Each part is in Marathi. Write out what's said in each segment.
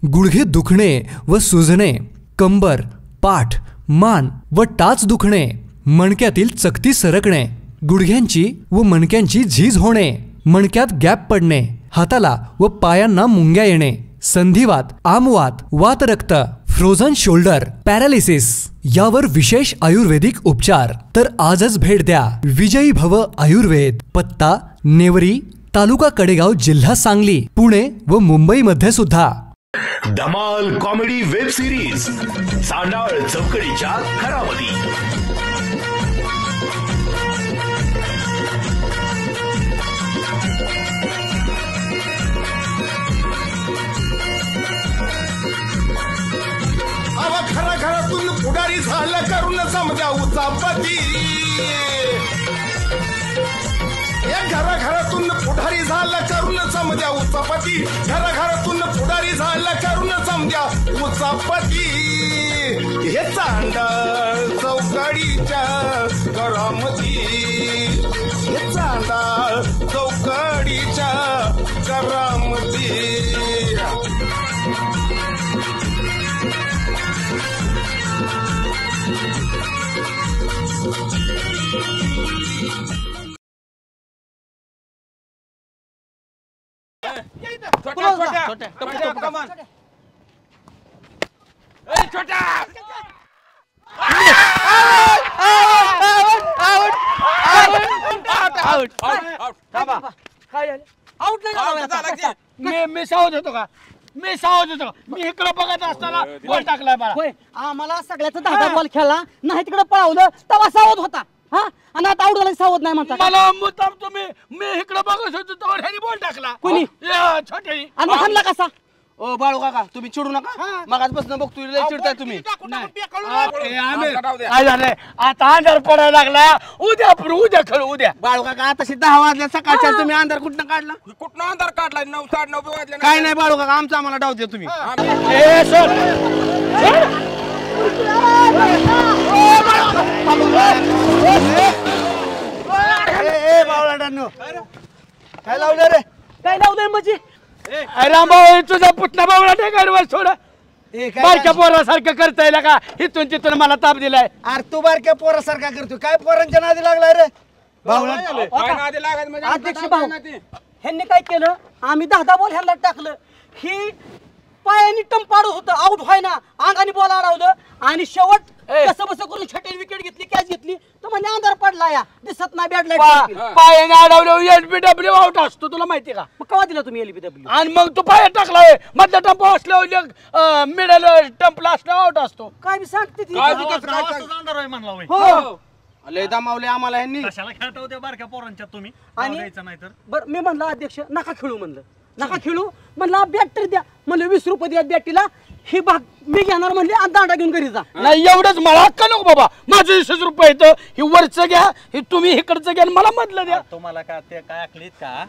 गुडघे दुखणे व सुजणे, कंबर, पाठ, मान व टाच दुखणे, मणक्यातील चकती सरकणे, गुडघ्यांची व मणक्यांची झीज होणे, मणक्यात गॅप पडणे, हाताला व पायांना मुंग्या येणे, संधिवात, आमवात, वातरक्त, फ्रोझन शोल्डर, पॅरालिसिस यावर विशेष आयुर्वेदिक उपचार। तर आजच भेट द्या विजयी भव आयुर्वेद, पत्ता नेवरी, तालुका कडेगाव, जिल्हा सांगली, पुणे व मुंबई मध्ये सुद्धा। धमाल कॉमेडी वेब सिरीज सांडाळ चौकडीच्या घरामध्ये। खरा घरातून पुढारी झालं करून समजा उचापती, घराघरातून पुढारी झालं करून समजा उचापती, घराघरातून पुढारी झालं करून समजा उचापती। हे चांडाळ चौकडीच्या घरामध्ये, हे चांडाळ चौकडीच्या घरामध्ये। मी सावध होतो का? मी सावध होतो, मी इकडे बघत असताना बॉल टाकलाय मला। होय, आम्हाला सगळ्याचा 10 बॉल खेळला नाही, तिकडे पळवलं तेव्हा सावध होता। हा, आणि आता आउट सावध नाही म्हणता मला मुद्दाम तुम्ही, मी इकडे बघत होतो तर ह्यानी बॉल टाकला। कोणी? छोटे आणि हाणला कसा? ओ बाळू काका, तुम्ही चिडू नका, मगाचपासून बघतोय लय चिडताय तुम्ही। काय झालंय आता? अंधार पडायला लागला, उद्या खेळू उद्या। बाळू काका, आता 10 वाजल्या सकाळच्या, तुम्ही अंधार कुठनं काढला? कुठनं अंधार काढला? 9 9:30 वाजले। काय नाही बाळू काका, आमचं आम्हाला डाव द्या तुम्ही। काय लावलं रे? काय लावलंय म्हणजे? रामभाऊ, तुझा पुतणा बावळा ढेगाडवर सोड, बारक्या पोरासारखं करता येईल का? इथून तिथून मला ताप दिलाय। अरे तू बारक्या पोरासारखा करतो, काय पोरांच्या नादी लागलाय रे? अध्यक्ष भाऊ, ह्यांनी काय केलं? आम्ही 10 बॉल ह्यांना टाकलं, ही पायानी टंपाड होतं, आउट व्हाय ना, अंगाने बॉल अडवलं आणि शेवट कसं बस करून छटेल विकेट घेतली, कॅच घेतली, तर म्हणजे अंधार पडला, या दिसत नाही, बॅट लाईट पायाने अडवलं एलबीडब्ल्यू आउट असतो, तुला माहिती का? मग केव्हा दिला तुम्ही एलबीडब्ल्यू? आणि मग तू पाया टाकलाय, मधला टंप असल्यावर मिडल टंपला असल्यावर आउट असतो। काय मी सांगते ती? हो, लय दमावले आम्हाला यांनी। बारक्या पोरांच्या तुम्ही आणि बरं, मी म्हणलं अध्यक्ष नका खेळू, म्हणलं नका खेळू, म्हणलं बॅट तरी द्या, म्हणलं 20 रुपये द्या बॅटीला, ही भाग मी घेणार म्हणले, आणि दांडा घेऊन घरी जा। नाही, एवढंच मला हक्क नको बाबा, माझं 20 रुपये येतं, ही वरचं घ्या, हे तुम्ही इकडचं घ्या, मला मधलं द्या। तुम्हाला का ते काय ऐकलीत का?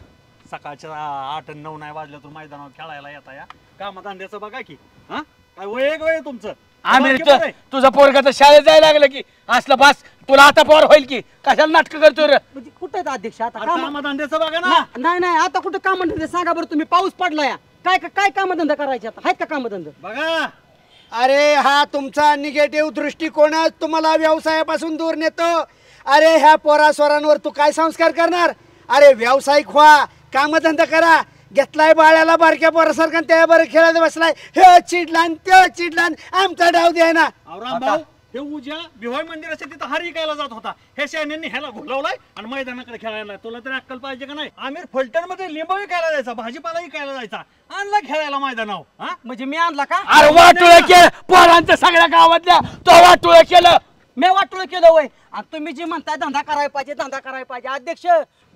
सकाळच्या 8 आणि 9 नाही वाजलं तर मैदानावर खेळायला येता या कामधंद्याचं बघा की, हा काय वेगवेगळं तुमचं? आम्ही तुझा पोरगा तर शाळेत जायला लागलं की असलं बास, तुला आता पोर होईल की, कशाला नाटक करतो रे? म्हणजे कुठे आहेत अध्यक्ष आता? कामधंद्याचं बघा ना। नाही नाही, आता कुठं कामधंदे सांगा बरं तुम्ही, पाऊस पडला या, काय काय कामधंदा करायचे आता? आहेत का कामधंदा? बघा, अरे हा तुमचा निगेटिव्ह दृष्टिकोनच तुम्हाला व्यवसायापासून दूर नेतो। अरे ह्या पोरास्वरांवर तू काय संस्कार करणार? अरे व्यावसायिक व्हा, कामधंदा करा। घेतलाय बाळ्याला बारक्या पोरासारखा, त्या बरं खेळायला बसलाय, हे चिडलान ते चिडलान, आमचा डाव द्याय ना। रामभाऊ, हे उद्या भिवाई मंदिराच्या तिथं हार विकायला जात होता, हे शहाण्यांनी ह्याला घोलवलाय आणि मैदानाकडे खेळायला। तुला तरी अक्कल पाहिजे का नाही? आमिर फलटण मध्ये लिंबू विकायला जायचा, भाजीपाला विकायला जायचा, आणला खेळायला मैदानावर। हा, म्हणजे मी आणला का? अरे वाटोळं केलं पोरांचं, सगळ्या गावातल्या तो वाटोळं केलं, मी वाटोळं केलं वय? आणि तुम्ही जे म्हणताय धंदा करायला पाहिजे, धंदा करायला पाहिजे, अध्यक्ष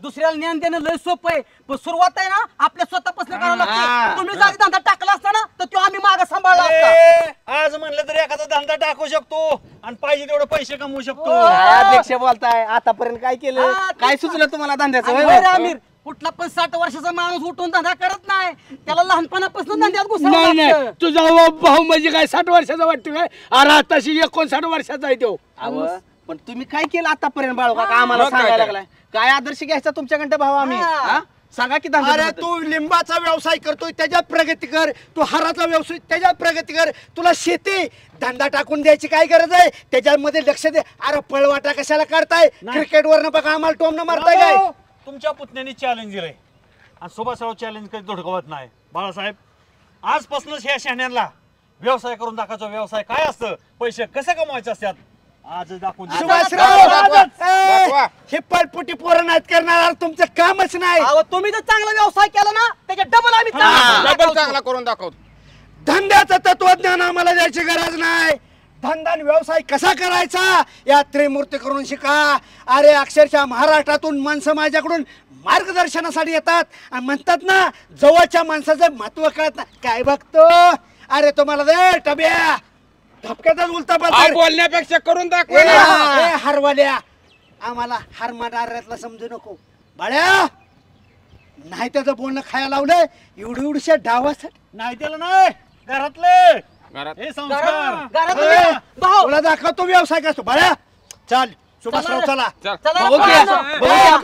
दुसऱ्याला ज्ञान देणं लय सोपं आहे, पण सुरुवात आहे ना आपल्या स्वतःपासून करावं लागतं। तुम्ही जर धंदा टाकला असता ना, तर तो आम्ही मागे सांभाळला असता। आज म्हणलं तरी एखादा धंदा टाकू शकतो आणि पाहिजे तेवढे पैसे कमवू शकतो। अध्यक्ष बोलताय, आतापर्यंत काय केलं? काय सुचलं तुम्हाला धंद्याचं? आमिर, कुठला पण 60 वर्षाचा माणूस उठून धंदा करत नाही, त्याला लहानपणापासून धंद्यात नाही घुसावं नाही, लागतं। तुझा भाऊ म्हणजे काय 60 वर्षाचा वाटतो काय? अरे आताशी 59 वर्षाचा आहे तो। पण तुम्ही काय केलं आतापर्यंत बाळू काका? आम्हाला सांगायला लागलाय, काय आदर्श घ्यायचा तुमच्याकडे भाऊ आम्ही? सांगा की अरे तू लिंबाचा व्यवसाय करतोय त्याच्यात प्रगती कर, तू हाराचा व्यवसाय त्याच्यात प्रगती कर, तुला शेती धंदा टाकून द्यायची काय गरज आहे, त्याच्यामध्ये लक्ष दे. अरे पळवाटा कशाला काढताय, क्रिकेटवरनं बघा आम्हाला टोमनं मारताय काय. तुमच्या पुतण्याने चॅलेंज दिलंय आणि सुभाषराव चॅलेंज कधी धडकवत नाही. बाळासाहेब आजपासूनच ह्या शहाण्यांना व्यवसाय करून दाखवायचा. व्यवसाय काय असतं, पैसे कसे कमवायचे असतात आज दाखवून देऊ. सुभाषराव हे पटपुटी पोरं नाहीत करणार, तुमचं कामच नाही. तुम्ही जर चांगला व्यवसाय केला ना त्याच्या डबल आम्ही डबल चांगला करून दाखवतो. धंद्याचं तत्वज्ञान आम्हाला द्यायची गरज नाही. धंदा आणि व्यवसाय कसा करायचा या त्रिमूर्ती करून शिका. अरे अक्षरशः महाराष्ट्रातून माणसं माझ्याकडून मार्गदर्शनासाठी येतात आणि म्हणतात ना जवळच्या माणसाचं महत्व कळत नाही. काय बघतो, अरे तुम्हाला दे टब्या धपक्यातच उलटा काय बोलण्यापेक्षा करून दाखव. हरवाल्या आम्हाला हार मारणाऱ्यातला समजू नको बाळ्या. नाही त्याचं बोलणं खायला लावलंय एवढी एवढीशा डावासाठी. नाही त्याला नाही घरातले घरात हे संस्कार. तुला दाखवतो व्यवसाय कसतो बाळ्या. चाल सुभाषराव चला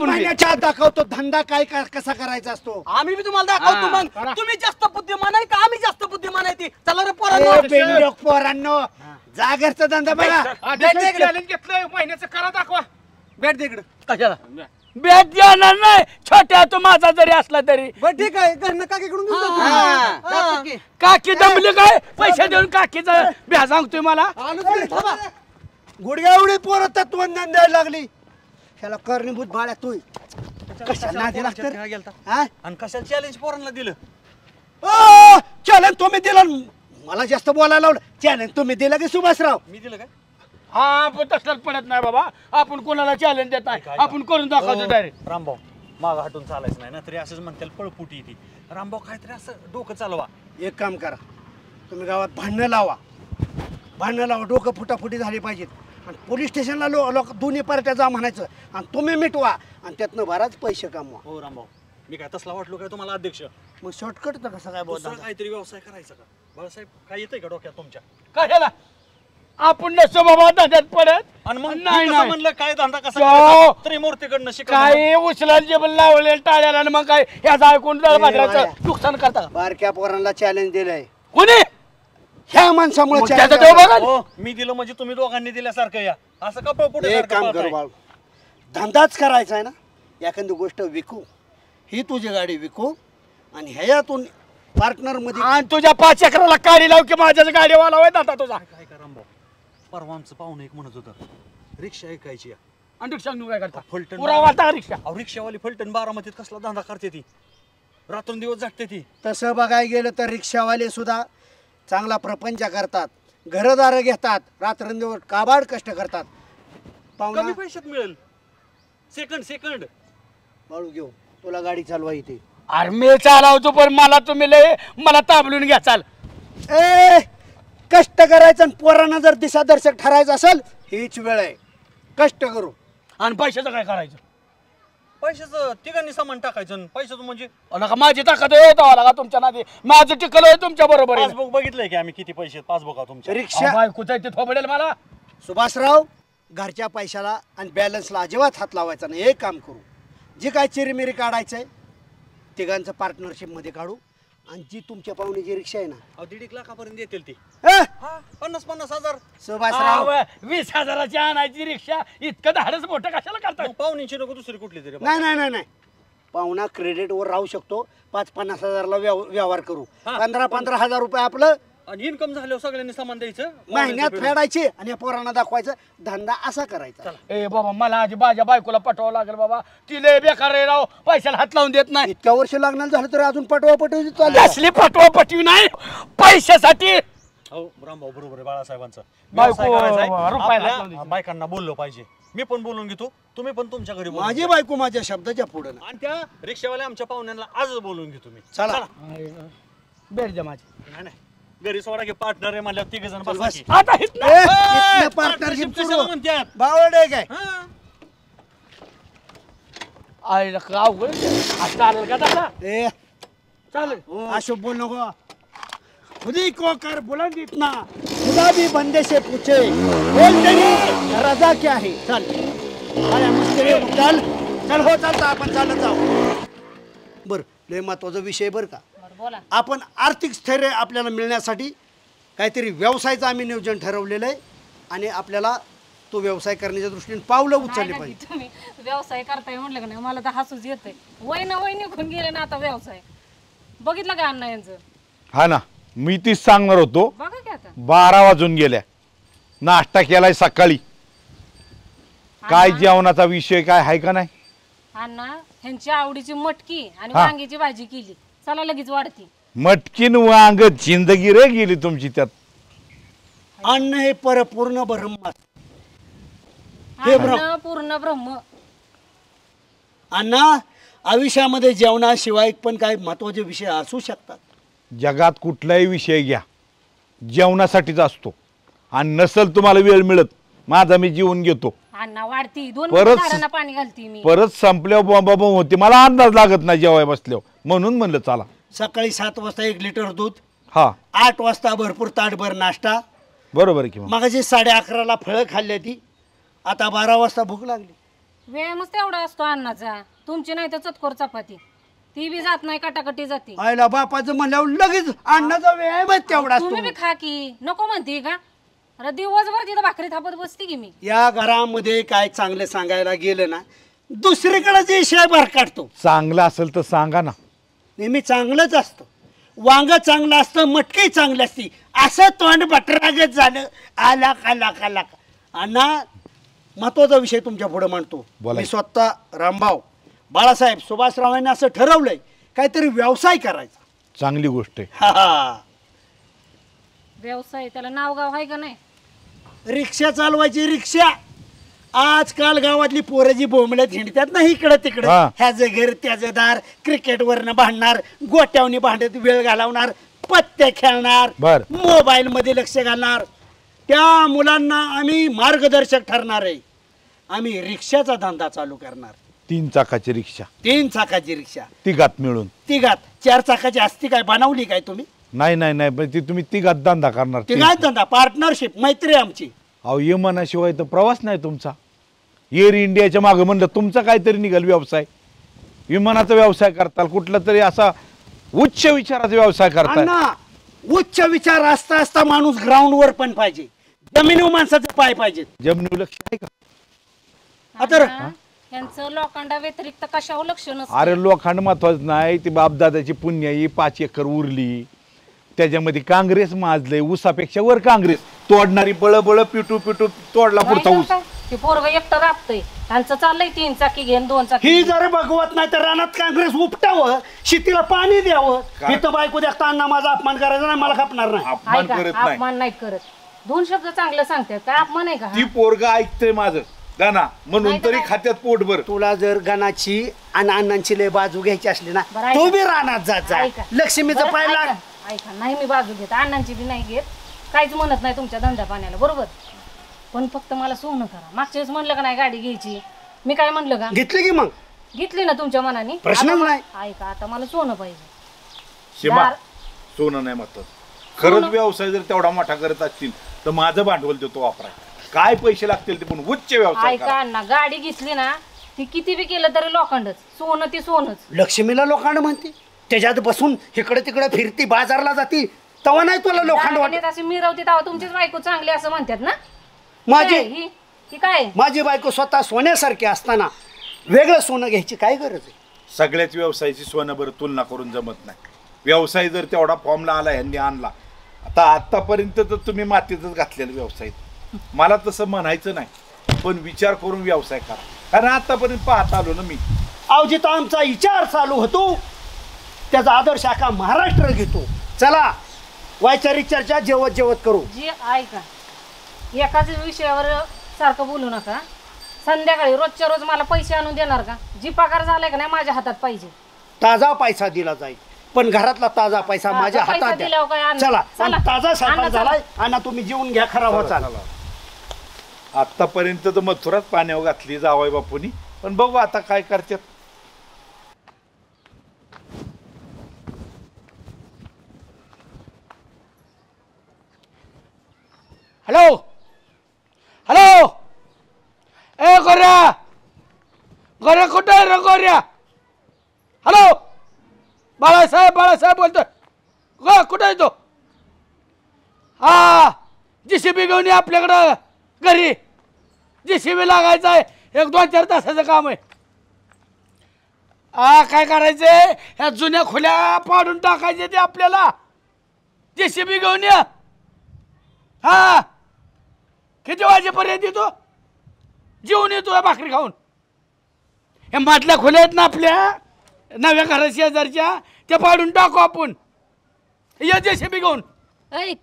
महिन्याच्या आत दाखवतो धंदा काय कसा करायचा असतो. आम्ही बी तुम्हाला दाखवतो. मग तुम्ही जास्त बुद्धिमान आहे का आम्ही जास्त बुद्धिमान आहे ती. चला रे पोरांनो. पोरांनो जागरचा धंदा बघा. चॅलेंज घेतलंय महिन्याचं करा दाखवा. भेट दे इकडं. कशाला भेट देणार नाही छोट्या तू माझा जरी असला तरी. बरं ठीक आहे घरनं काकीकडून काकी दमली काय पैसे देऊन काकीचा भ्या सांगतोय मला. गुडघ्या एवढी पोरं तत्वज्ञान द्यायला लागली. ह्याला कारणीभूत बाळ्या तू कशाला आणि कशाला चॅलेंज पोरांना दिलं. चॅलेंज तुम्ही दिलं, मला जास्त बोलायला लावलं. चॅलेंज तुम्ही दिलं की सुभाषराव. मी दिलं काय. हा आपण तसलाच पडत नाही बाबा. आपण कोणाला चॅलेंज देत नाही, आपण करून दाखवतो डायरेक्ट. रामभाऊ माग हटून चालायचं नाही ना तरी असंच म्हणतील पळपुटी ती. रामभाऊ काहीतरी असं डोकं चालवा. एक काम करा, तुम्ही गावात भांडणं लावा, डोकं फुटाफुटी झाली पाहिजेत आणि पोलीस स्टेशनला लोक दोन्ही पार्ट्या जा म्हणायचं आणि तुम्ही मिटवा आणि त्यातनं बराच पैसे कमवा. हो रामभाऊ मी काय तसला वाटलो काय तुम्हाला अध्यक्ष. मग शॉर्टकट तर कसं काय बोलता. काहीतरी व्यवसाय करायचा का बाळासाहेब, काय येतंय का डोक्यात तुमच्या. कशाला आपण नसतो बाबा धंद्यात पडत. आणि मग नाही, कसं नाही. म्हणलं काय धंदा कसा हो. करायचा? त्रिमूर्तीकडनं शिका. काय उचलायला जेवण लावले टाळ्याला आणि मग काय याचा ऐकून भाद्राचं नुकसान करता बारक्या पोरांना चॅलेंज दिलंय कोणी. ह्या माणसामुळे मग त्याचं देव बघा. हो, मी दिलं म्हणजे तुम्ही दोघांनी दिल्यासारखं या असं का पळपुटी एक काम कर बाळ, धंदाच करायचा आहे ना, एखादी गोष्ट विकू, ही तुझी गाडी विकू आणि ह्यातून पार्टनर मध्ये आणि तुझ्या 5 एकराला काढी लाव की माझ्याच गाडीवाला होय दादा तुझा. काय का रामभाऊ परवा आमचं पाहुणं एक म्हणत होतं रिक्षा ऐकायची. आणि रिक्षा काय करता फलटण पुरावा आता रिक्षा. अहो रिक्षावाली फलटण बारामतीत कसला धंदा करते ती, रात्रंदिवस जागते ती. तसं बघायला गेलं तर रिक्षावाले सुद्धा चांगला प्रपंच करतात, घरदार घेतात, रात्रंदिवस काबाड कष्ट करतात. पाहुणा कमी पैशात मिळेल. सेकंड बाळू घेऊ, तुला गाडी चालवा येते. अरे मी चालवतो पण मला तुम्ही मला ताबलून घ्या. चाल ए कष्ट करायचं आणि पोरांना जर दिशादर्शक ठरायचं असेल हीच वेळ आहे. कष्ट करू. आणि पैशाचं काय करायचं. पैशाचं तिघांनी सामान टाकायचं. पैशाचं म्हणजे का माझी ताकद होता का तुमच्या नादी माझं टिकल आहे तुमच्या बरोबर. पासबुक बघितलंय की आम्ही किती पैसे पासबुक आहे तुमच्या. रिक्षा बायकोचा ते थोबडेल मला. सुभाषराव घरच्या पैशाला आणि बॅलन्सला अजिबात हात लावायचा नाही. एक काम करू, जे काय चिरीमिरी काढायचं आहे तिघांचं पार्टनरशिपमध्ये काढू आणि जी तुमच्या पाहुण्याची रिक्षा आहे ना 1.5 लाखापर्यंत येतील ती. ए, 50,000. सुभाषराव 20,000ची आणायची रिक्षा इतकं धाडच मोठं कशाला करता. पाहुण्यांची नको दुसरी कुठली तरी. नाही पाहुणा क्रेडिटवर राहू शकतो. 5-50 हजारला व्यवहार करू. 15 हजार रुपये आपलं आणि इन्कम झाल्यावर सगळ्यांनी सामान द्यायचं, महिन्यात फेडायचे आणि या पोरांना दाखवायचं. धंदा असा करायचा. ए बाबा मला आधी माझ्या बायकोला पटवावं लागेल बाबा. तिला बेकार आहे राव, पैशाला हात लावून देत नाही. इतक्या वर्ष लागणार झालं तर अजून पटवा चालू. असली पटवा पटवी नाही पैशासाठी. हो रामभाऊ बरोबर आहे बाळासाहेबांचं. बायको व्यवसाय करायचा आहे. रुपयाला हात आपल्या बायकांना बोललो पाहिजे. मी पण बोलून घेतो, तुम्ही पण तुमच्या घरी बोलून माझी घ्या. बायको माझ्या शब्दाच्या पुढे आणि त्या रिक्षावाल्या आमच्या पाहुण्यांना आजच बोलून घेतो मी. चला भेट द्या माझी. नाही घरी सोडा की पार्टनर आहे म्हणल्यावर 3 जण बसा की. आता पार्टनरशिप partnership कशाला म्हणतात? बावड आहे काय हा. आईला का अवघड आहे. चालेल का दादा. ए चालेल. अशुभ बोल नको. खुदी को कर बुलंद इतना खुदा भी बंदे से पूछे बोल तेरी रजा क्या है. चल अरे मुश्किल चल हो चालता आपण चालत जाऊ. बरं लय महत्वाचा विषय बरं का. बरं बोला. आपण आर्थिक स्थैर्य आपल्याला मिळण्यासाठी काहीतरी व्यवसायाचं आम्ही नियोजन ठरवलेलं आहे आणि आपल्याला तो व्यवसाय करण्याच्या दृष्टीने पावलं उचलले नाही पाहिजे. तुम्ही व्यवसाय करताय म्हणलं का नाही मला तर हसूच येतंय. वय निघून गेले ना आता व्यवसाय. बघितलं का अण्णा यांचं? हा ना मी तीच सांगणार होतो. बघा की आता 12 वाजून गेल्या. नाश्ता केलाय सकाळी. काय जेवणाचा विषय काय आहे का नाही? अण्णा ह्यांची आवडीची मटकी आणि वांग्याची भाजी केली. चला लगेच वाढती. मटकीन वांग जिंदगी रे गेली तुमची त्यात. अन्न हे पूर्ण ब्रह्म अन्न पूर्ण ब्रह्म. अण्णा आयुष्यामध्ये जेवणाशिवाय पण काही महत्वाचे विषय असू शकतात. जगात कुठलाही विषय घ्या जेवणासाठीच असतो आणि नसल तुम्हाला वेळ मिळत माझा मी जेवून घेतो. अण्णा वाढती 2 परत मिनिटांना पाणी घालती मी. परत संपल्यावर बॉम्बा बॉम्ब होते मला अंदाज लागत नाही जेवाय बसल्यावर म्हणून म्हणलं चला. सकाळी 7 वाजता 1 लिटर दूध. हा 8 वाजता भरपूर ताटभर नाश्ता. बरोबर की मग जे 11:30ला फळं खाल्ली ती. आता 12 वाजता भूक लागली. व्यायामच तेवढा असतो अण्णाचा. तुमची नाही तर चतकोर चपाती ती बी जात नाही कटाकटी जाते. आईला बापाचं म्हणल्यावर लगेच अन्नाचा व्यायामच तेवढा असतो. तुम्ही बी खा की नको म्हणते का? अरे दिवसभर तिथं भाकरी थापत बसते की मी. या घरामध्ये काय चांगलं सांगायला गेलं ना दुसरीकडे जे विषय भर काढतो. चांगलं असेल तर सांगा ना. नेहमी चांगलंच असतं. वांग चांगलं असतं मटकी चांगली असती असं तोंड बटरागत झालं. आला का अण्णा महत्वाचा विषय तुमच्या पुढे मांडतो. मी स्वतः रामभाऊ बाळासाहेब सुभाषरावांनी असं ठरवलंय काहीतरी व्यवसाय करायचा. चांगली गोष्ट आहे. हा व्यवसाय त्याला नाव गाव आहे का नाही? रिक्षा चालवायची रिक्षा. आजकाल गावातली पोरं जी बोंबलत हिंडतात ना इकडं तिकडं ह्याचं घर त्याचं दार क्रिकेटवरनं भांडणार गोट्यावनी भांडत वेळ घालवणार पत्ते खेळणार मोबाईल मध्ये लक्ष घालणार त्या मुलांना आम्ही मार्गदर्शक ठरणार आहे. आम्ही रिक्षाचा धंदा चालू करणार. 3 चाकाची रिक्षा. 3 चाकाची रिक्षा तिघात मिळून. 4 चाकाची असती काय बनवली काय तुम्ही? नाही पण ती तुम्ही तिघात धंदा करणार. तिघात धंदा पार्टनरशिप मैत्री आमची. अहो विमानाशिवाय तर प्रवास नाही तुमचा. एअर इंडियाच्या मागे म्हणलं तुमचा काहीतरी निघाल व्यवसाय. विमानाचा व्यवसाय करताल कुठला तरी असा उच्च विचाराचा व्यवसाय करताल. उच्च विचार असता माणूस ग्राउंड वर पण पाहिजे. जमिनीवर माणसाचे पाय पाहिजेत. जमिनीवर लक्ष आहे का? यांचं लोखंडा व्यतिरिक्त कशावर लक्ष नसतं. अरे लोखंड महत्वाचं नाही. ती बापदादाची पुण्याई 5 एकर उरली त्याच्यामध्ये काँग्रेस माजलंय. ऊसापेक्षा वर काँग्रेस तोडणारी बळ पिटू तोडला पुढचा ऊस. ते पोरग एकटं राबतंय. त्यांचं चाललंय 3 चाकी घेऊन 2 चाकी. ही जर बघवत नाही तर रानात काँग्रेस उपटावं शेतीला पाणी द्यावं. इथं बायको देखता अण्णा माझा अपमान करायचा नाही मला खपणार नाही. अपमान नाही करत. 2 शब्द चांगलं सांगतात काय अपमान आहे का? ती पोरग ऐकतंय माझं गाणा म्हणून तरी खात्यात पोटभर. तुला जर गणाची आणि अण्णांची लय बाजू घ्यायची असली ना तो बी रानात जात जा. लक्ष्मीचं पाय लाग. ऐका नाही मी बाजू घेत अण्णांची बी नाही घेत. काहीच म्हणत नाही तुमच्या धंदा पाण्याला बरोबर. पण फक्त मला सोनं करा. मागच्या वेळेस म्हणलं का नाही गाडी घ्यायची मी काय म्हणलं का? घेतली की मग घेतली ना तुमच्या मनाने. प्रश्न नाही. ऐका आता मला सोनं पाहिजे. सोनं नाही महत्वाचं. खरंच व्यवसाय जर तेवढा मोठा करत असतील तर माझं भांडवल देतो वापराय. काय पैसे लागतील ते पण उच्च व्यवसाय. ऐका ना गाडी घेतली ना ती किती बी केलं तरी लोखंडच. सोनं ती सोनच. लक्ष्मीला लोखंड म्हणते. त्याच्यात बसून इकडे तिकडे फिरती बाजारला जाती तेव्हा नाही तुला लोखंड वाटत. अशी मिरवती तेव्हा तुमचीच बायको चांगली असं म्हणतात ना. ही काय माझी बायको स्वतः सोन्यासारखी असताना वेगळं सोनं घ्यायची काय गरज आहे? सगळ्याच व्यवसायाची सोनं बरं तुलना करून जमत नाही. व्यवसाय जर तेवढा फॉर्मला आला ह्यांनी आणला आता आतापर्यंत तर तुम्ही मातीतच घातलेला व्यवसाय. मला तसं म्हणायचं नाही पण विचार करून व्यवसाय करा. कारण आतापर्यंत पाहत आलो ना मी. अहो जिथं आमचा विचार चालू होतो त्याचा आदर्श आखा महाराष्ट्र घेतो. चला वैचारिक चर्चा जेवत करू. जी ऐका एकाच विषयावर सारखं बोलू नका. संध्याकाळी रोजच्या रोज मला पैसे आणून देणार का? जी पगार झालाय का नाही माझ्या हातात पाहिजे. ताजा पैसा दिला जाईल पण घरातला ताजा पैसा माझ्या हातात द्या. चला ताजा स्वयंपाक झालाय आणि तुम्ही जेवून घ्या. खरा हो चाल. आतापर्यंत तर मथुरात पाण्यावर घातली जावई बापूनी पण बघू आता काय करतात. हॅलो हॅलो ए गोऱ्या कुठे रे गोऱ्या? हॅलो बाळासाहेब बोलतो. ग कुठं आहे तो? हा JCB घेऊन ये आपल्याकडं घरी. JCB लागायचं आहे. 1-2-4 तासाचं काम आहे. काय करायचंय? ह्या जुन्या खुल्या पाडून टाकायचे ते आपल्याला. JCB घेऊन ये. हा किती वाजेपर्यंत येतो? जेवून येतो भाकरी खाऊन. हे मधल्या खुल्या आहेत ना आपल्या नव्या घरा शेजारच्या, त्या पाडून टाकू आपण. या JCB घेऊन. ऐक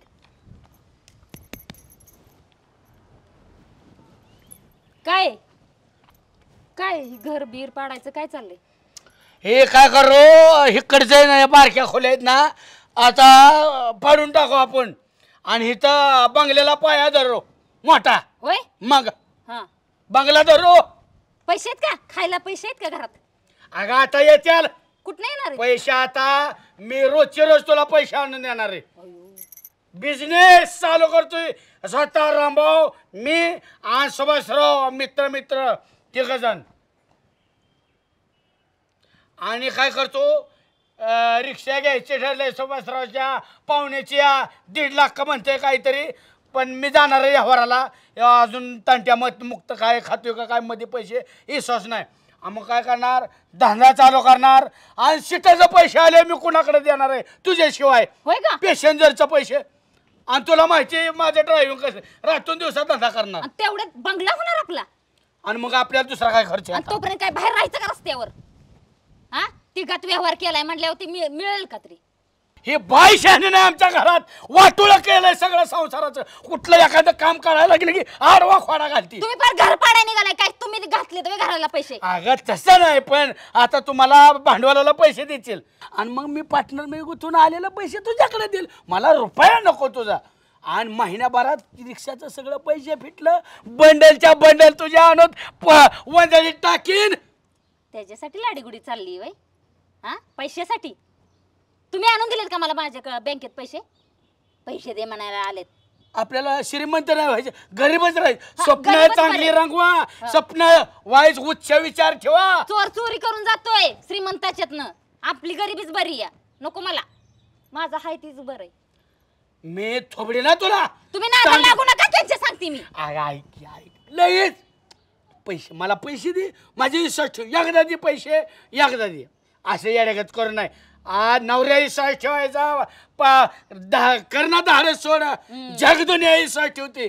काय काय घर बीर पाडायचं काय चाललंय? हे काय करू, इकडचे ना बारक्या खोल्या आहेत ना, आता पाडून टाकू आपण. आणि इथं बंगल्याला पाया धरू मोठा. होय मग हा बंगला धरू. पैसे आहेत का? खायला पैसे आहेत का घरात? अगं आता येत्याल कुठं येणार आहे? पैसे. आता मी रोजचे रोज तुला पैसे आणून देणार आहे. बिझनेस चालू करतोय स्वतः रामभाऊ, मी आणि सुभाषराव, मित्र 3 जण. आणि काय करतो, रिक्षा घ्यायची ठरलंय सुभाषरावच्या पाहुण्याची. 1.5 लाख म्हणते काहीतरी. पण मी जाणार आहे व्यवहाराला. अजून तंट्या मुक्त काय खातोय का काय मध्ये पैसे विश्वास नाही. मग काय करणार, धंदा चालू करणार. आणि सीटाचे पैसे आले मी कुणाकडे देणार आहे तुझ्याशिवाय? होय का? पॅसेंजरचे पैसे. आणि तुला माहिती आहे माझं ड्रायव्हिंग कसं, रातून दिवसात धंदा करणार. आणि तेवढ्यात बंगला होणार आपला. आणि मग आपल्याला दुसरा काय खर्च आहे आणि आता? तोपर्यंत काय बाहेर राहायचं का रस्त्यावर? हा तिघात व्यवहार केलाय म्हटल्यावर ती मिळेल का तरी? हे बाई शहाणे नाही आमच्या घरात. वाटोळं केलंय सगळं संसाराचं. कुठलं एखादं काम करायला लागलं की आडवा खोडा घालती. तुम्ही पण घर पाडा निघालाय काय? तुम्ही घातले तुम्ही घराला पैसे? अगं तसं नाही, पण आता तुम्हाला भांडवलाला पैसे देतील आणि मग मी पार्टनर मी गुंतून आलेले पैसे तुझ्याकडे देईल. मला रुपया नको तुझा. आणि महिन्याभरात रिक्षाचं सगळं पैसे फिटलं, बंडलच्या बंडल तुझ्या आणून वंजळीत टाकीन. त्याच्यासाठी लाडीगुडी चालली वय? हा पैशासाठी? तुम्ही आणून दिलेत का मला माझ्या बँकेत पैसे? पैसे दे म्हणायला आलेत. आपल्याला श्रीमंत नाही व्हायचे, गरीबच राहायचं. स्वप्न गरीबच चांगली बरे. रंगवा, स्वप्न वाईज उच्च विचार ठेवा. चोर चोरी करून जातोय श्रीमंताच्यातनं. आपली गरीबीच बरी या. नको मला, माझं हाय तीच बरं आहे. मी थोबडी ना तुला. तुम्ही नादा लागू नका त्यांच्या सांगते मी. ऐक लगेच पैसे मला पैसे दे. माझी विश्वास ठेव. एकदा दे पैसे, एकदा दे. असं येड्यागत करू नाही. आज नवऱ्या विश्वास ठेवायचा, करणं धाडस सोड. जग दुनिया विश्वास ठेवते.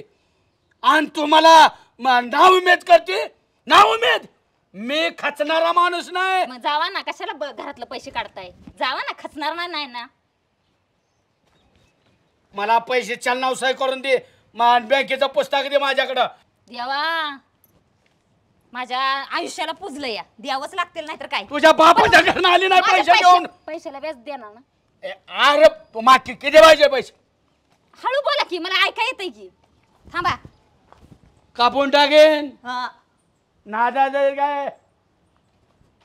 आणि तुम्हाला नाव उमेद करते. नाव उमेद. मी खचणारा माणूस नाही. मग जावा ना, कशाला घरातलं पैसे काढताय? जावा ना, खचणार नाही ना. मला पैसे चलनाव सही करून दे. बँकेचं पुस्तक दे माझ्याकडं. देवा माझ्या आयुष्याला पुजलं या. द्यावंच लागतील नाही तर काय? तुझ्या बापाच्या घरनं आली नाही पैसे घेऊन. पैशाला व्याज देणार ना. अरे माती किती पाहिजे पैसे? हळू बोला की, मला ऐका येतंय की. थांबा कापून टाकेन. हा नादा काय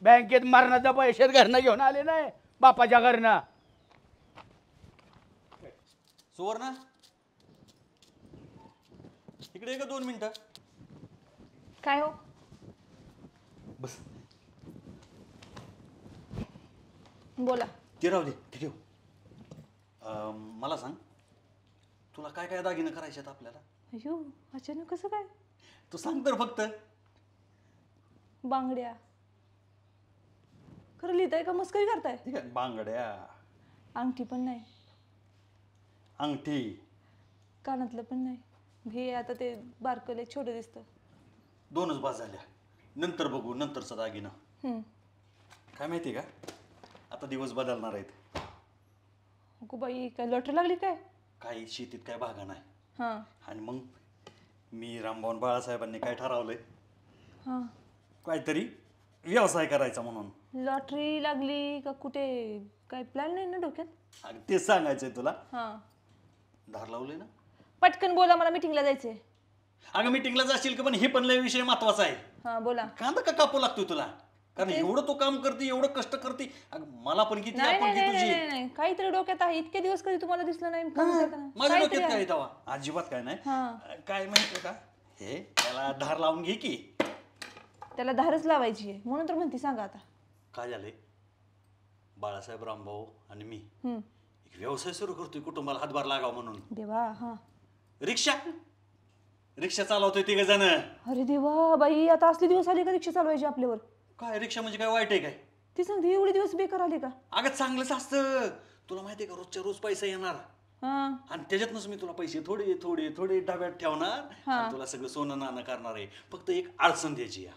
बँकेत मरणाचं पैसे घरनं घेऊन आले नाही बापाच्या घरनं. सुवर्ण इकडे ये का 2 मिनिटं. काय हो? बस बोला. ते राहू दे, ते ठेव. मला सांग, तुला काय काय दागिने करायचे आहेत आपल्याला? अयो अचानक कसं काय? तू सांग तर फक्त. बांगड्या. खरं लिहिताय का मस्करी करताय? ठीक आहे, बांगड्या, अंगठी पण नाही, अंगठी, कानातलं पण नाही. हे आता ते बारकले छोटं दिसतं. 2च बाज झाल्या. नंतर बघू, नंतरचा दागिना. काय माहिती का, आता दिवस बदलणार आहेत. अगो बाई, काय लॉटरी लागली काय? काही शेतीत काय भागा नाही. हां. आणि मग मी रामभाऊ बाळासाहेबांनी काय ठरवलंय, हां, काहीतरी व्यवसाय करायचा म्हणून. लॉटरी लागली का कुठे? काय प्लॅन नाही ना डोक्यात? अगं तेच सांगायचंय तुला. हां. धार लावले ना. पटकन बोला, मला मीटिंगला जायचंय. अगं मीटिंगला जाशील का, पण हे पण लय विषय महत्वाचा आहे. हां बोला. कांदा का कापू लागतोय तुला? कारण एवढं तू काम करते, एवढं कष्ट करते. मला पण किती नाही आपण नाही तुझी. नाही, काहीतरी डोक्यात आहे. इतके दिवस कधी तुम्हाला दिसलं नाही. माझ्या डोक्यात काय तेव्हा अजिबात काय नाही. काय माहिती का, हे त्याला धार लावून घे की. त्याला धारच लावायची आहे म्हणून तर म्हणते. सांगा आता काय झालंय. बाळासाहेब रामभाऊ आणि मी एक व्यवसाय सुरू करतोय कुटुंबाला हातभार लागाव म्हणून. देवा. हा. रिक्षा चालवतोय 3 जण. अरे देवा बाई, आता असले दिवस आले का रिक्षा चालवायची आपल्यावर? काय रिक्षा म्हणजे काय वाईट आहे काय? ती सांगते एवढे दिवस बेकार आले का? अगं चांगलंच असतं. तुला माहितीये का रोजच्या रोज पैसा येणार आणि त्याच्यातनच मी तुला पैसे थोडे थोडे थोडे डब्यात ठेवणार आणि तुला सगळं सोनं नाणं करणार आहे. फक्त एक अडचण द्यायची या.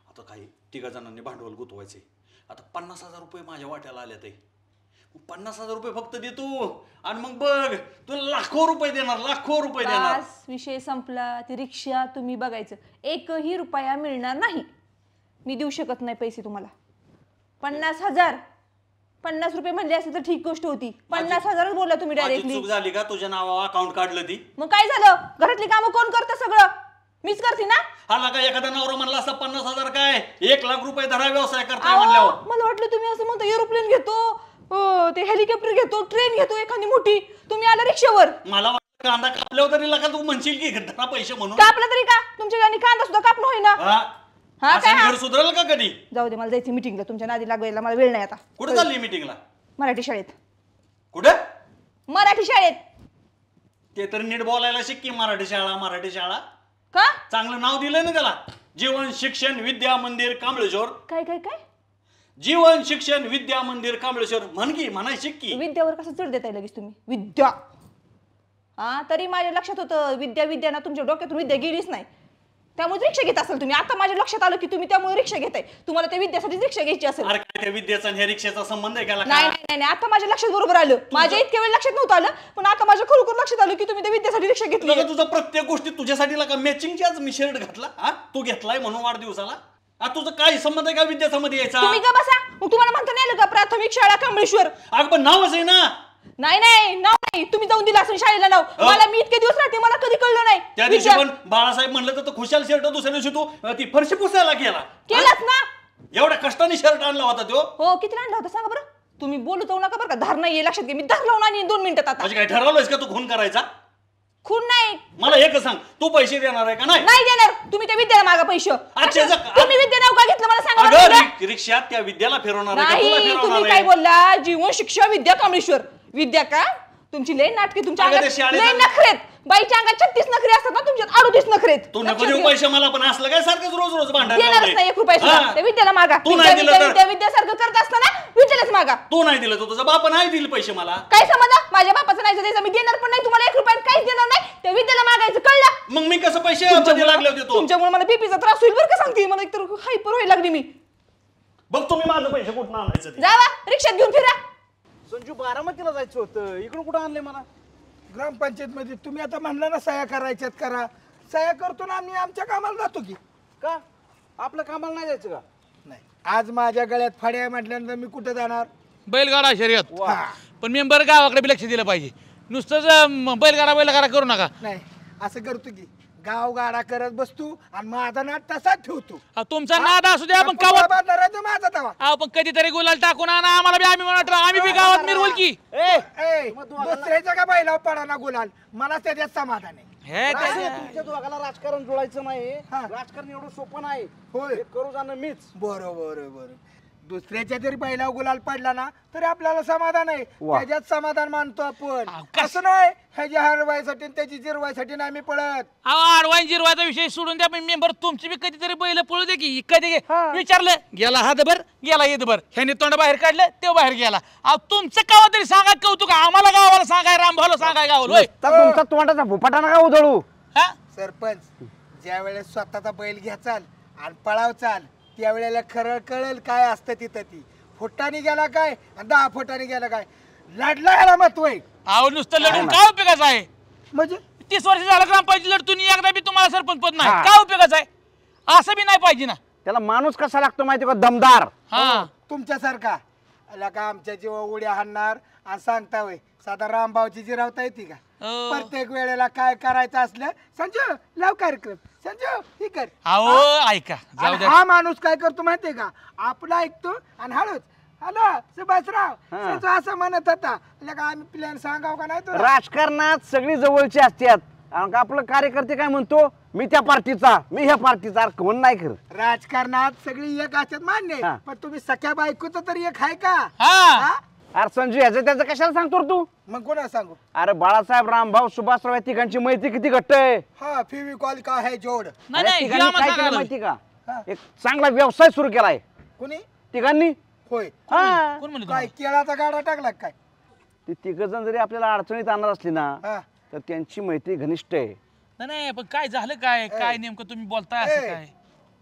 आता काही 3 जणांनी भांडवल गुंतवायचे. आता 50,000 रुपये माझ्या वाट्याला आल्यात. 50,000 रुपये फक्त देतो आणि मग बघ तुला लाखो रुपये देणार, लाखो रुपये देणार. विषय संपला. ती रिक्षा तुम्ही बघायचं, 1ही रुपया मिळणार नाही. मी देऊ शकत नाही पैसे तुम्हाला. 50,000 50 रुपये म्हणले असते तर ठीक गोष्ट होती. 50,000 बोलला तुम्ही डायरेक्टली. चूक झाली का? तुझ्या नावावर अकाउंट काढलं ती. मग काय झालं? घरातली कामं कोण करतं? सगळं मीच करते ना. हा का एखादा नवरा म्हणला असता 50,000 काय 1 लाख रुपये धरा व्यवसाय करताय म्हणल्यावर. मला वाटलं तुम्ही असं म्हणता एरोप्लेन घेतो, ते हेलिकॉप्टर घेतो, ट्रेन घेतो एखादी मोठी. तुम्ही आला रिक्षावर. मला वाटलं कांदा कापल्यावर तरी लका तू म्हणशील की धरा पैसे म्हणून. कापला तरी का? तुमच्या गाणी कांदा सुद्धा कापणं होईना. हा काय घर सुधरल का कधी? जाऊ दे, मला जायचं मीटिंगला. तुमच्या नादी लागवायला मला वेळ नाही आता. कुठे चालली मीटिंगला? मराठी शाळेत. कुठे? मराठी शाळेत. ते तर नीट बोलायला शिक की. मराठी शाळा मराठी शाळा का? चांगलं नाव दिलं ना त्याला. जीवन शिक्षण विद्या मंदिर कांबळेश्वर. काय काय काय? जीवन शिक्षण विद्या मंदिर कांबळेश्वर म्हण की, म्हणाय शिक की. विद्यावर कसं चढ देताय लगेच तुम्ही? विद्या. तरी माझ्या लक्षात होतं विद्या विद्या ना. तुमच्या डोक्यातून विद्या गेलीच नाही. त्यामुळे रिक्षा घेत असेल तुम्ही. आता माझ्या लक्षात आलं की तुम्ही त्यामुळे रिक्षा घेताय. तुम्हाला त्या विद्यासाठी रिक्षा घ्यायची असेल. अरे काय त्या विद्याचा आणि ह्या रिक्षाचा संबंध आहे का? नाही नाही नाही, आता माझ्या लक्षात बरोबर आलं. माझ्या इतक्या वेळ लक्षात नव्हतं आलं, पण आता माझ्या खरोखर लक्षात आलं की तुम्ही त्या विद्यासाठी रिक्षा घेतली. तुझं प्रत्येक गोष्टी तुझ्यासाठी का मॅचिंगच्याच मी शर्ट घातला. तू घेतलाय म्हणून वाढदिवसाला. तुझं काय संबंध आहे का विद्यासामध्ये यायचा? तुम्ही का बसा. मग तुम्हाला म्हणता नाही आलं का प्राथमिक शाळा कांबळेश्वर? अगं पण नावच आहे ना. नाही नाही नाव नाही. तुम्ही जाऊन दिला असेल शाळेला नाव. मला मी इतके दिवस राहते, मला कधी कळलं नाही. त्या दिवशी पण बाळासाहेब म्हणलं तर खुशाल शर्ट दुसऱ्या दिवशी तू ती फरशी पुसायला केलाच ना. एवढ्या कष्टाने शर्ट आणला होता तो. हो, किती आणला होता सांगा बरं. तुम्ही बोलू जाऊ नका बरं का. धार नाही लक्षात घे. मी धार लावून आणि 2 मिनिटात. आता म्हणजे काय ठरवलंयस का तू खून करायचा? खून नाही. मला एक सांग, तू पैसे देणार आहे का? नाही नाही देणार. तुम्ही त्या विद्याला मागा पैसे. तुम्ही विद्या नाव का घेतलं मला सांगा. रिक्षात त्या विद्याला फिरवणार नाही. तुम्ही काय बोलला? जीवन शिक्षा विद्या कांबळेश्वर. विद्या का? तुमची लय नाटके. तुमच्या लय नखरेत. बाईच्या अंगात 36 नखरे असतात ना, तुमच्यात 38 नखरेत. तू नको देऊ पैसे मला. पण असलं काय सारखंच रोज रोज भांडण देणारच नाही 1 रुपया सुद्धा. त्या विद्याला मागा. विद्यासारखं करत असताना विद्यालाच मागा. तू नाही दिलं तर तुझा बाप नाही दिले पैसे मला. काय समजा? माझ्या बापाचं नाही द्यायचं. मी देणार पण नाही तुम्हाला 1 रुपया. काहीच देणार नाही. त्या विद्याला मागायचं, कळलं? मग मी कसं पैसे लागले होते? तुमच्यामुळे मला बीपीचा त्रास होईल बरं का. सांगते मला एकतर हायपर व्हायला लागली मी. बघ तुम्ही माझं पैसे कुठं आणायचं? जावा रिक्षात घेऊन फिरा. संजू बारामतीला जायचं होतं, इकडून कुठं आणलंय मला? ग्रामपंचायत मध्ये. तुम्ही आता म्हणला ना सह्या करायच्यात, करा. सह्या करतो ना आम्ही. आमच्या कामाला जातो की. का आपल्या कामाला नाही जायचं का? नाही, आज माझ्या गळ्यात फाड्या म्हटल्यानंतर मी कुठे जाणार? बैलगाडा शर्यत. पण मेंबर गावाकडे बी लक्ष दिलं पाहिजे. नुसतंच बैलगाडा करू नका. नाही, असं करतो की गाव गाडा करत बसतो आणि माझा नाद तसाच ठेवतो. तुमचा नाद असू द्या. पण माझा तवा. पण कधीतरी गुलाल टाकून आणा आम्हाला बी. आम्ही बी गावात मिरवल की. दुसऱ्याच्या का बैलावर पडा ना गुलाल. मला त्याच्यात समाधान आहे. तुमच्या दोघाला राजकारण जुळायचं नाही. राजकारण एवढं सोपं नाही. होय, करू जाणं मीच. बरोबर. दुसऱ्याच्या जरी बैलावर गुलाल पडला ना तरी आपल्याला समाधान आहे. त्याच्यात समाधान मानतो आपण. असं नाही ह्याच्या हरवायसाठी त्याची जिरवायसाठी नाही मी पळत. आडवाईन जिरवायचा विषय सोडून द्या. मेंबर तुमची बी कधीतरी बैल पळू दे की. कधी विचारलं गेला हातभर गेला ईदभर. ह्याने तोंड बाहेर काढलं ते बाहेर गेला. तुमचं गावा तरी सांगा कौतुक. आम्हाला गावाला सांगाय रामभाऊला सांगाय गावाला. तुमचा तोंडाचा भोपाटा नका उधळू. सरपंच, ज्या वेळेस स्वतःचा बैल घ्याचाल आणि पळाव चाल त्यावेळेला खरं कळेल काय असतं तिथं. ती फुटाने गेला काय आणि 10 फुटाने गेला काय. लढला ह्याला महत्व आहे. अहो नुसतं लढून काय उपयोगाचं आहे? म्हणजे 30 वर्ष झालं ग्रामपंचायत लढतून एकदा बी तुम्हाला सरपंच पद नाही. काय उपयोगाचं आहे? असं बी नाही पाहिजे ना. त्याला माणूस कसा लागतो माहिती का? दमदार. तुमच्यासारखा का आमच्या जीवा उड्या हाणणार आणि सांगता होय. साधा रामभाऊची जिरावता येते का? प्रत्येक वेळेला काय करायचं असलं संजू लाव कार्यक्रम, संजू हे कर. अहो ऐका, जाऊ द्या. हा माणूस काय करतो माहितीये का? आपला ऐकतो आणि हळूच हॅलो सुभाषराव संजू असं म्हणत होता. आम्ही प्लॅन सांगाव का नाही? राजकारणात सगळी जवळची असतात. आपलं कार्यकर्ते काय म्हणतो मी त्या पार्टीचा, मी ह्या पार्टीचा, कोण नाही करत. राजकारणात सगळी एक असतात मान्य हा. आहे. पण तुम्ही सख्या बायकोचं तरी एक आहे का? हा हा? अरे संजू ह्याचं त्याचं कशाला सांगतो रे तू? मग कोणा सांगू? अरे बाळासाहेब, रामभाऊ, सुभाषराव या तिघांची मैत्री किती घट्ट आहे. हा फेविकॉल का है जोड. नाही अरे नाही हे तिघांनी आम्हाला काय केलं सांगायला माहिती का? हा. एक चांगला व्यवसाय सुरू केलाय कुणी? तिघांनी. होय. हा. कोण म्हणलं काय केळाचा गाडा टाकला का काय? ते तिघ जण जरी आपल्याला अडचणीत आणणार असली ना हा. तर त्यांची मैत्री घनिष्ठ आहे. नाही नाही पण काय झालं काय काय नेमकं तुम्ही बोलताय असं ए, काय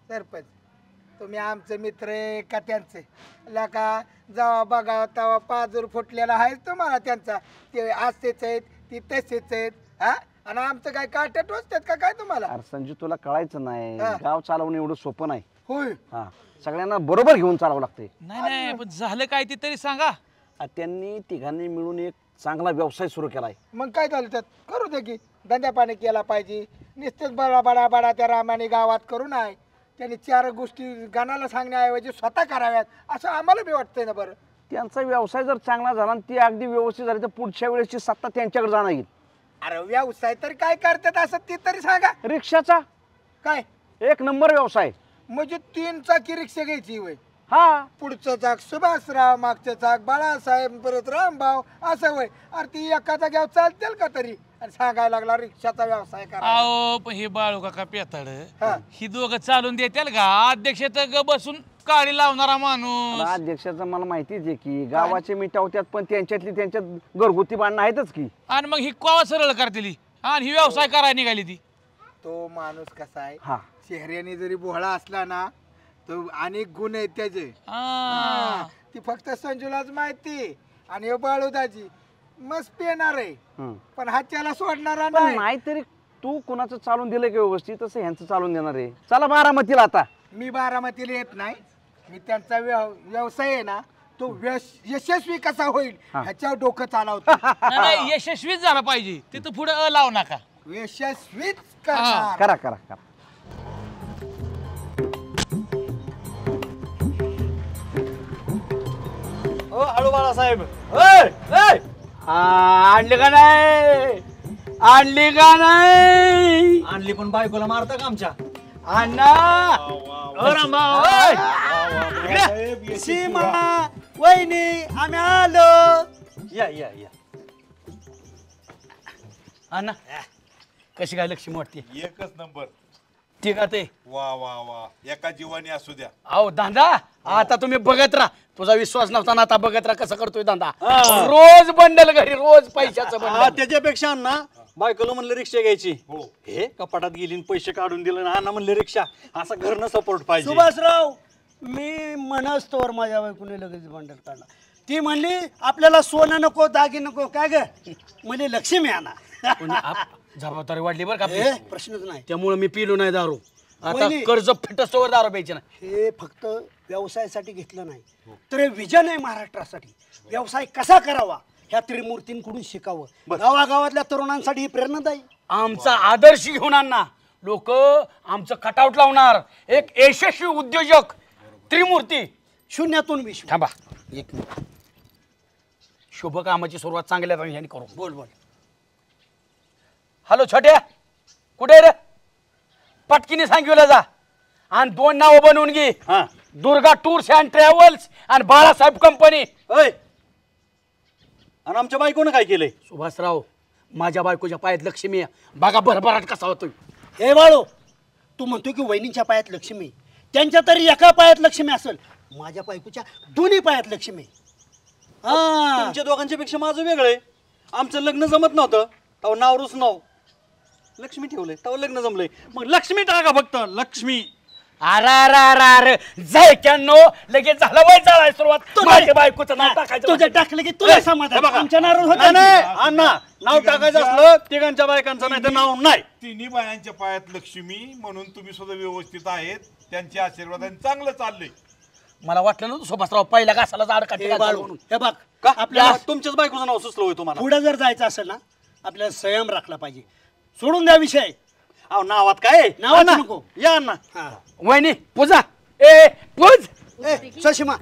सरपंच तुम्ही आमचे मित्र आहे का त्यांचे? लका जेव्हा बघा तेव्हा पाजूर फुटलेला आहे तुम्हाला त्यांचा. ते असेच आहेत ती तसेच आहेत. हा आणि आमचं काय काट्या टोचतात का काय तुम्हाला? अरे संजू तुला कळायचं नाही, हा. गाव चालवणं एवढं सोपं नाही. होय. हा सगळ्यांना बरोबर घेऊन चालावं लागते. नाही नाही पण झालं काय ते तरी सांगा. त्यांनी तिघांनी मिळून एक चांगला व्यवसाय सुरू केलाय. मग काय झालं त्यात? करू दे की धंद्या पाणी केला पाहिजे. नुसतेच बडा बडा बडा त्या रामाने गावात करू नये. त्यांनी चार गोष्टी गाण्याला सांगण्याऐवजी स्वतः कराव्यात असं आम्हाला बी वाटतंय ना. बरं त्यांचा व्यवसाय जर चांगला झाला आणि ती अगदी व्यवस्थित झाली तर पुढच्या वेळेसची सत्ता त्यांच्याकडे जाणार येईल. अरे व्यवसाय तरी काय करतात असं ते तरी सांगा. रिक्षाचा काय? एक नंबर व्यवसाय. म्हणजे 3 चाकी रिक्षा घ्यायची वय. हा पुढचं चाक सुभाषराव, मागचं चाक बाळासाहेब, परत रामभाऊ असं वय. अरे ती एका जाग्यावर चालतील का तरी? आणि सांगायला लागला रिक्षाचा व्यवसाय करा. अहो पण हे बाळू काका पेताड हा. ही दोघं चालून देतील का? अध्यक्ष तर ग बसून काळी लावणारा माणूस. अध्यक्षाचं मला माहितीच आहे की गावाचे मिटावत्यात पण त्यांच्यातली त्यांच्यात घरगुती भांडणं आहेतच की. आणि मग ही कवा सरळ करतील आणि ही व्यवसाय करायला निघाली ती. तो माणूस कसा आहे? हा चेहऱ्याने जरी बोहळा असला ना तो अनेक गुण आहेत त्याचे. हा. ती फक्त संजूलाच माहिती. आणि हे बाळूदाजी मस्त पेणार आहे हम्म. पण हाच्याला सोडणारा पण नाही. नाहीतरी तू कुणाचं चालून दिलं की व्यवस्थित तसं ह्यांचं चालून देणार आहे. चला बारामतीला आता. मी बारामतीला येत नाही. मी त्यांचा व्यवसाय आहे ना तो यशस्वी कसा होईल हा. ह्याच्यावर डोकं चालवतो. नाही, नाही यशस्वीच झाला पाहिजे तिथं पुढे लावू नका. यशस्वीच करणार. करा करा करा. हळू बाळासाहेब. आणली का नाही? आणली का नाही? आणली पण बायकोला मारता का आमच्या? अण्णा सीमा वहिनी आम्ही आलो. या या या. अण्णा कशी काय लक्ष्मी वाटते? एकच नंबर. ठीक आहे ते. वा वा वा एका जीवानी असू द्या. अहो दांदा आता तुम्ही बघत राहा. तुझा विश्वास नव्हता ना आता बघत राहा कसा करतोय दांदा. रोज बंडल घरी रोज पैशाचं बंडल. त्याच्यापेक्षा ना बायकोला म्हणलं रिक्षा घ्यायची. हो. हे कपाटात गेली आणि पैसे काढून दिलं ना म्हणलं रिक्षा. असा घरनं सपोर्ट पाहिजे. सुभाषराव मी म्हणस तोवर माझ्या बायकोने लगेच भांडण काढला. ती म्हणली आपल्याला सोनं नको दागी नको. काय ग म्हणजे लक्ष्मी आणा. जबाबदारी वाढली बरं का आपली. प्रश्नच नाही. त्यामुळे मी पिलो नाही दारू. आता वहिनी. कर्ज फिटस्तोवर दारू प्यायची नाही. हे फक्त व्यवसायासाठी घेतलं नाही तर हे विजन आहे महाराष्ट्रासाठी. व्यवसाय कसा करावा ह्या त्रिमूर्तींकडून शिकावं. गावागावातल्या तरुणांसाठी ही प्रेरणादायी. आमचा आदर्श घेऊन आणणार लोक आमचं कटआउट लावणार. एक यशस्वी उद्योजक त्रिमूर्ती. शून्यातून विश्व. थांबा एक मिनिट. शुभ कामाची सुरुवात चांगल्या ह्याने करू. बोल बोल. हॅलो छोट्या कुठे रे? पटकीने सांगितलं जा आणि 2 नावं बनवून घे. दुर्गा टूर्स अँड ट्रॅव्हल्स आणि बाळासाहेब कंपनी. आणि आमच्या बायकोनं काय केलंय? सुभाषराव माझ्या बायकोच्या पायात लक्ष्मी आहे. बघा भरभराट कसा होतोय. हे बाळो तू म्हणतो की वहिनीच्या पायात लक्ष्मी त्यांच्या तरी एका पायात लक्ष्मी असेल. माझ्या बायकोच्या दोन्ही पायात लक्ष्मी. तुमच्या दोघांच्या पेक्षा माझं वेगळं आहे. आमचं लग्न जमत नव्हतं तेव्हा नावरूच नाव लक्ष्मी ठेवलंय तेव्हा लग्न जमलंय. मग लक्ष्मी टाका फक्त लक्ष्मी. अरे जायक्यांनो लगेच झालं वय चालाय सुरुवात. माझ्या बायकोचं नाव टाकायचं. तुझं टाकलं की तुला समाधान. आमच्या नाराज होत अण्णा नाव टाकायचं असलं तिघांच्या बायकांचं नाही तर नाव नाही. तिन्ही बायांच्या पायात लक्ष्मी म्हणून तुम्ही सुद्धा व्यवस्थित आहेत. त्यांच्या आशीर्वादाने चांगलं चाललंय. मला वाटलं ना सुभाषराव पहिल्या घासाला झाड काढते हे बघ का आपल्याला तुमच्याच बायकोचं नाव सुचलं होय तुम्हाला? पुढे जर जायचं असेल ना आपल्याला संयम राखला पाहिजे. सोडून द्या विषय. अहो नावात काय? नावात नको. या अण्णा. वहिनी पूजा ए पूज. सशिमा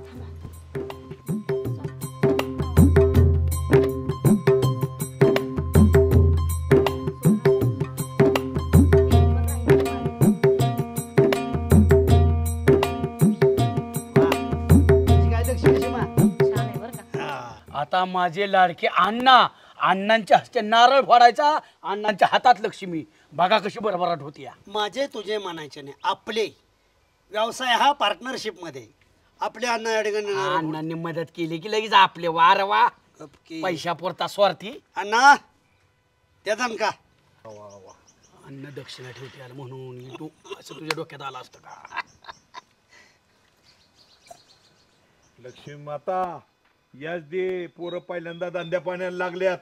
आता माझे लाडके अण्णांच्या हस्ते नारळ फोडायचा, अण्णांच्या हातात लक्ष्मी. बघा कशी भरभराट होती. माझे तुझे म्हणायचे नाही, आपले व्यवसाय हा पार्टनरशिप मध्ये. आपल्या अण्णांनी मदत केली की लगेच आपले वार वा पैशा पुरता स्वार्थी. अण्णा त्याचा का अन्न दक्षिणा ठेवते आलं म्हणून तू असं तुझ्या डोक्यात आलं असतं का? लक्ष्मी माता याच दे, पोरं पहिल्यांदा धंद्या पाण्याला लागल्यात.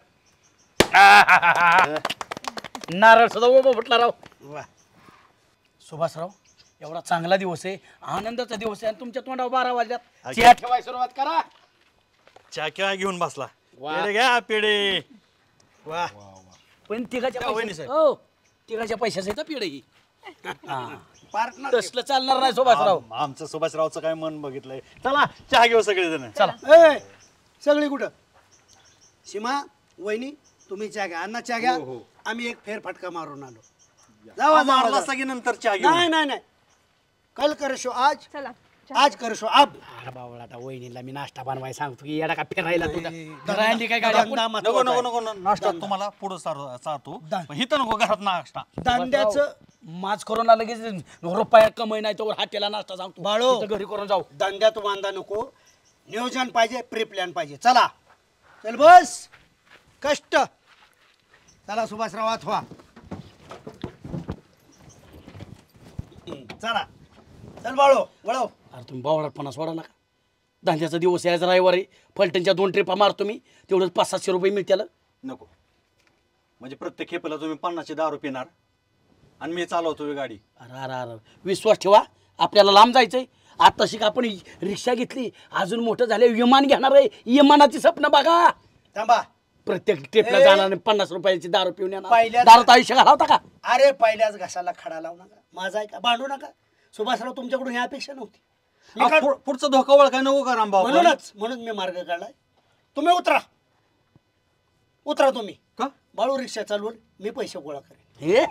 नारळ सुद्धा उभा फुटला राव. सुभाषराव एवढा चांगला दिवस आहे, आनंदाचा दिवस आहे, आणि तुमच्या तोंडावर 12 वाजल्यात चहा ठेवायला सुरुवात करा. चहा केव्हा घेऊन बसला? पेढे घ्या पेढे. वा पण तिघाच्या पैशाचं पेढे ही पार्टनर तसलं चालणार नाही सुभाषराव. आमचं सुभाषरावचं काय मन बघितलंय. चला चहा घेऊ सगळेजण. चला. सगळी कुठं? सीमा वहिनी तुम्ही चहा घ्या, अण्णा चहा घ्या. आम्ही एक फेरफटका मारून आलो. जावा जावा सगळी नंतर चहा घेऊ. नाही नाही नाही, कल करशो आज, चला आज करशो अब. अरे बाबा आता वहिनीला मी नाश्ता बनवाय सांगतो की येडा का फिरायला तुझ्या घरांनी काय गाडी आपण- नको नको नको नाश्ता तुम्हाला पुढे सारतो, हिथं नको घरात नाश्ता. धंद्याचं माज करून लगेच रुपया कमाई नाही तर हाटेला नाश्ता सांगतो. बाळो तिथं घरी करून जाऊ. धंद्यात वांदा नको, नियोजन पाहिजे, प्री प्लॅन पाहिजे. चला चल बस कष्ट. चला सुभाषराव अथवा चला चल बाळो वळव. अरे तुम्ही बावळटपणा सोडा नका. धंद्याचा दिवस यायचा रविवारी फलटणच्या 2 ट्रिपा मारतो मी, तेवढंच 500-700 रुपये मिळतील. नको म्हणजे प्रत्येक खेपेला तुम्ही 50ची दारू पिणार आणि मी चालवतो गाडी. अरे अरे अरे विश्वास ठेवा, आपल्याला लांब जायचंय. आता शिक आपण रिक्षा घेतली, अजून मोठं झाले विमान घेणार आहे. विमानाची स्वप्न बघा. थांबा, प्रत्येक ट्रिपला जाणार 50 रुपयाची दारू पिऊन येणार. पहिल्या- दारूत आयुष्य घालावता का? अरे पहिल्याच घासाला खडा लावू नका, माझा ऐका, भांडू नका. सुभाषराव तुमच्याकडून ही अपेक्षा नव्हती. पुढचा धोका ओळखाय नको का रामभाऊ? म्हणून मी मार्ग काढलाय. तुम्ही उतरा, उतरा तुम्ही. का बाळू रिक्षा चालवून मी पैसे गोळा करेन.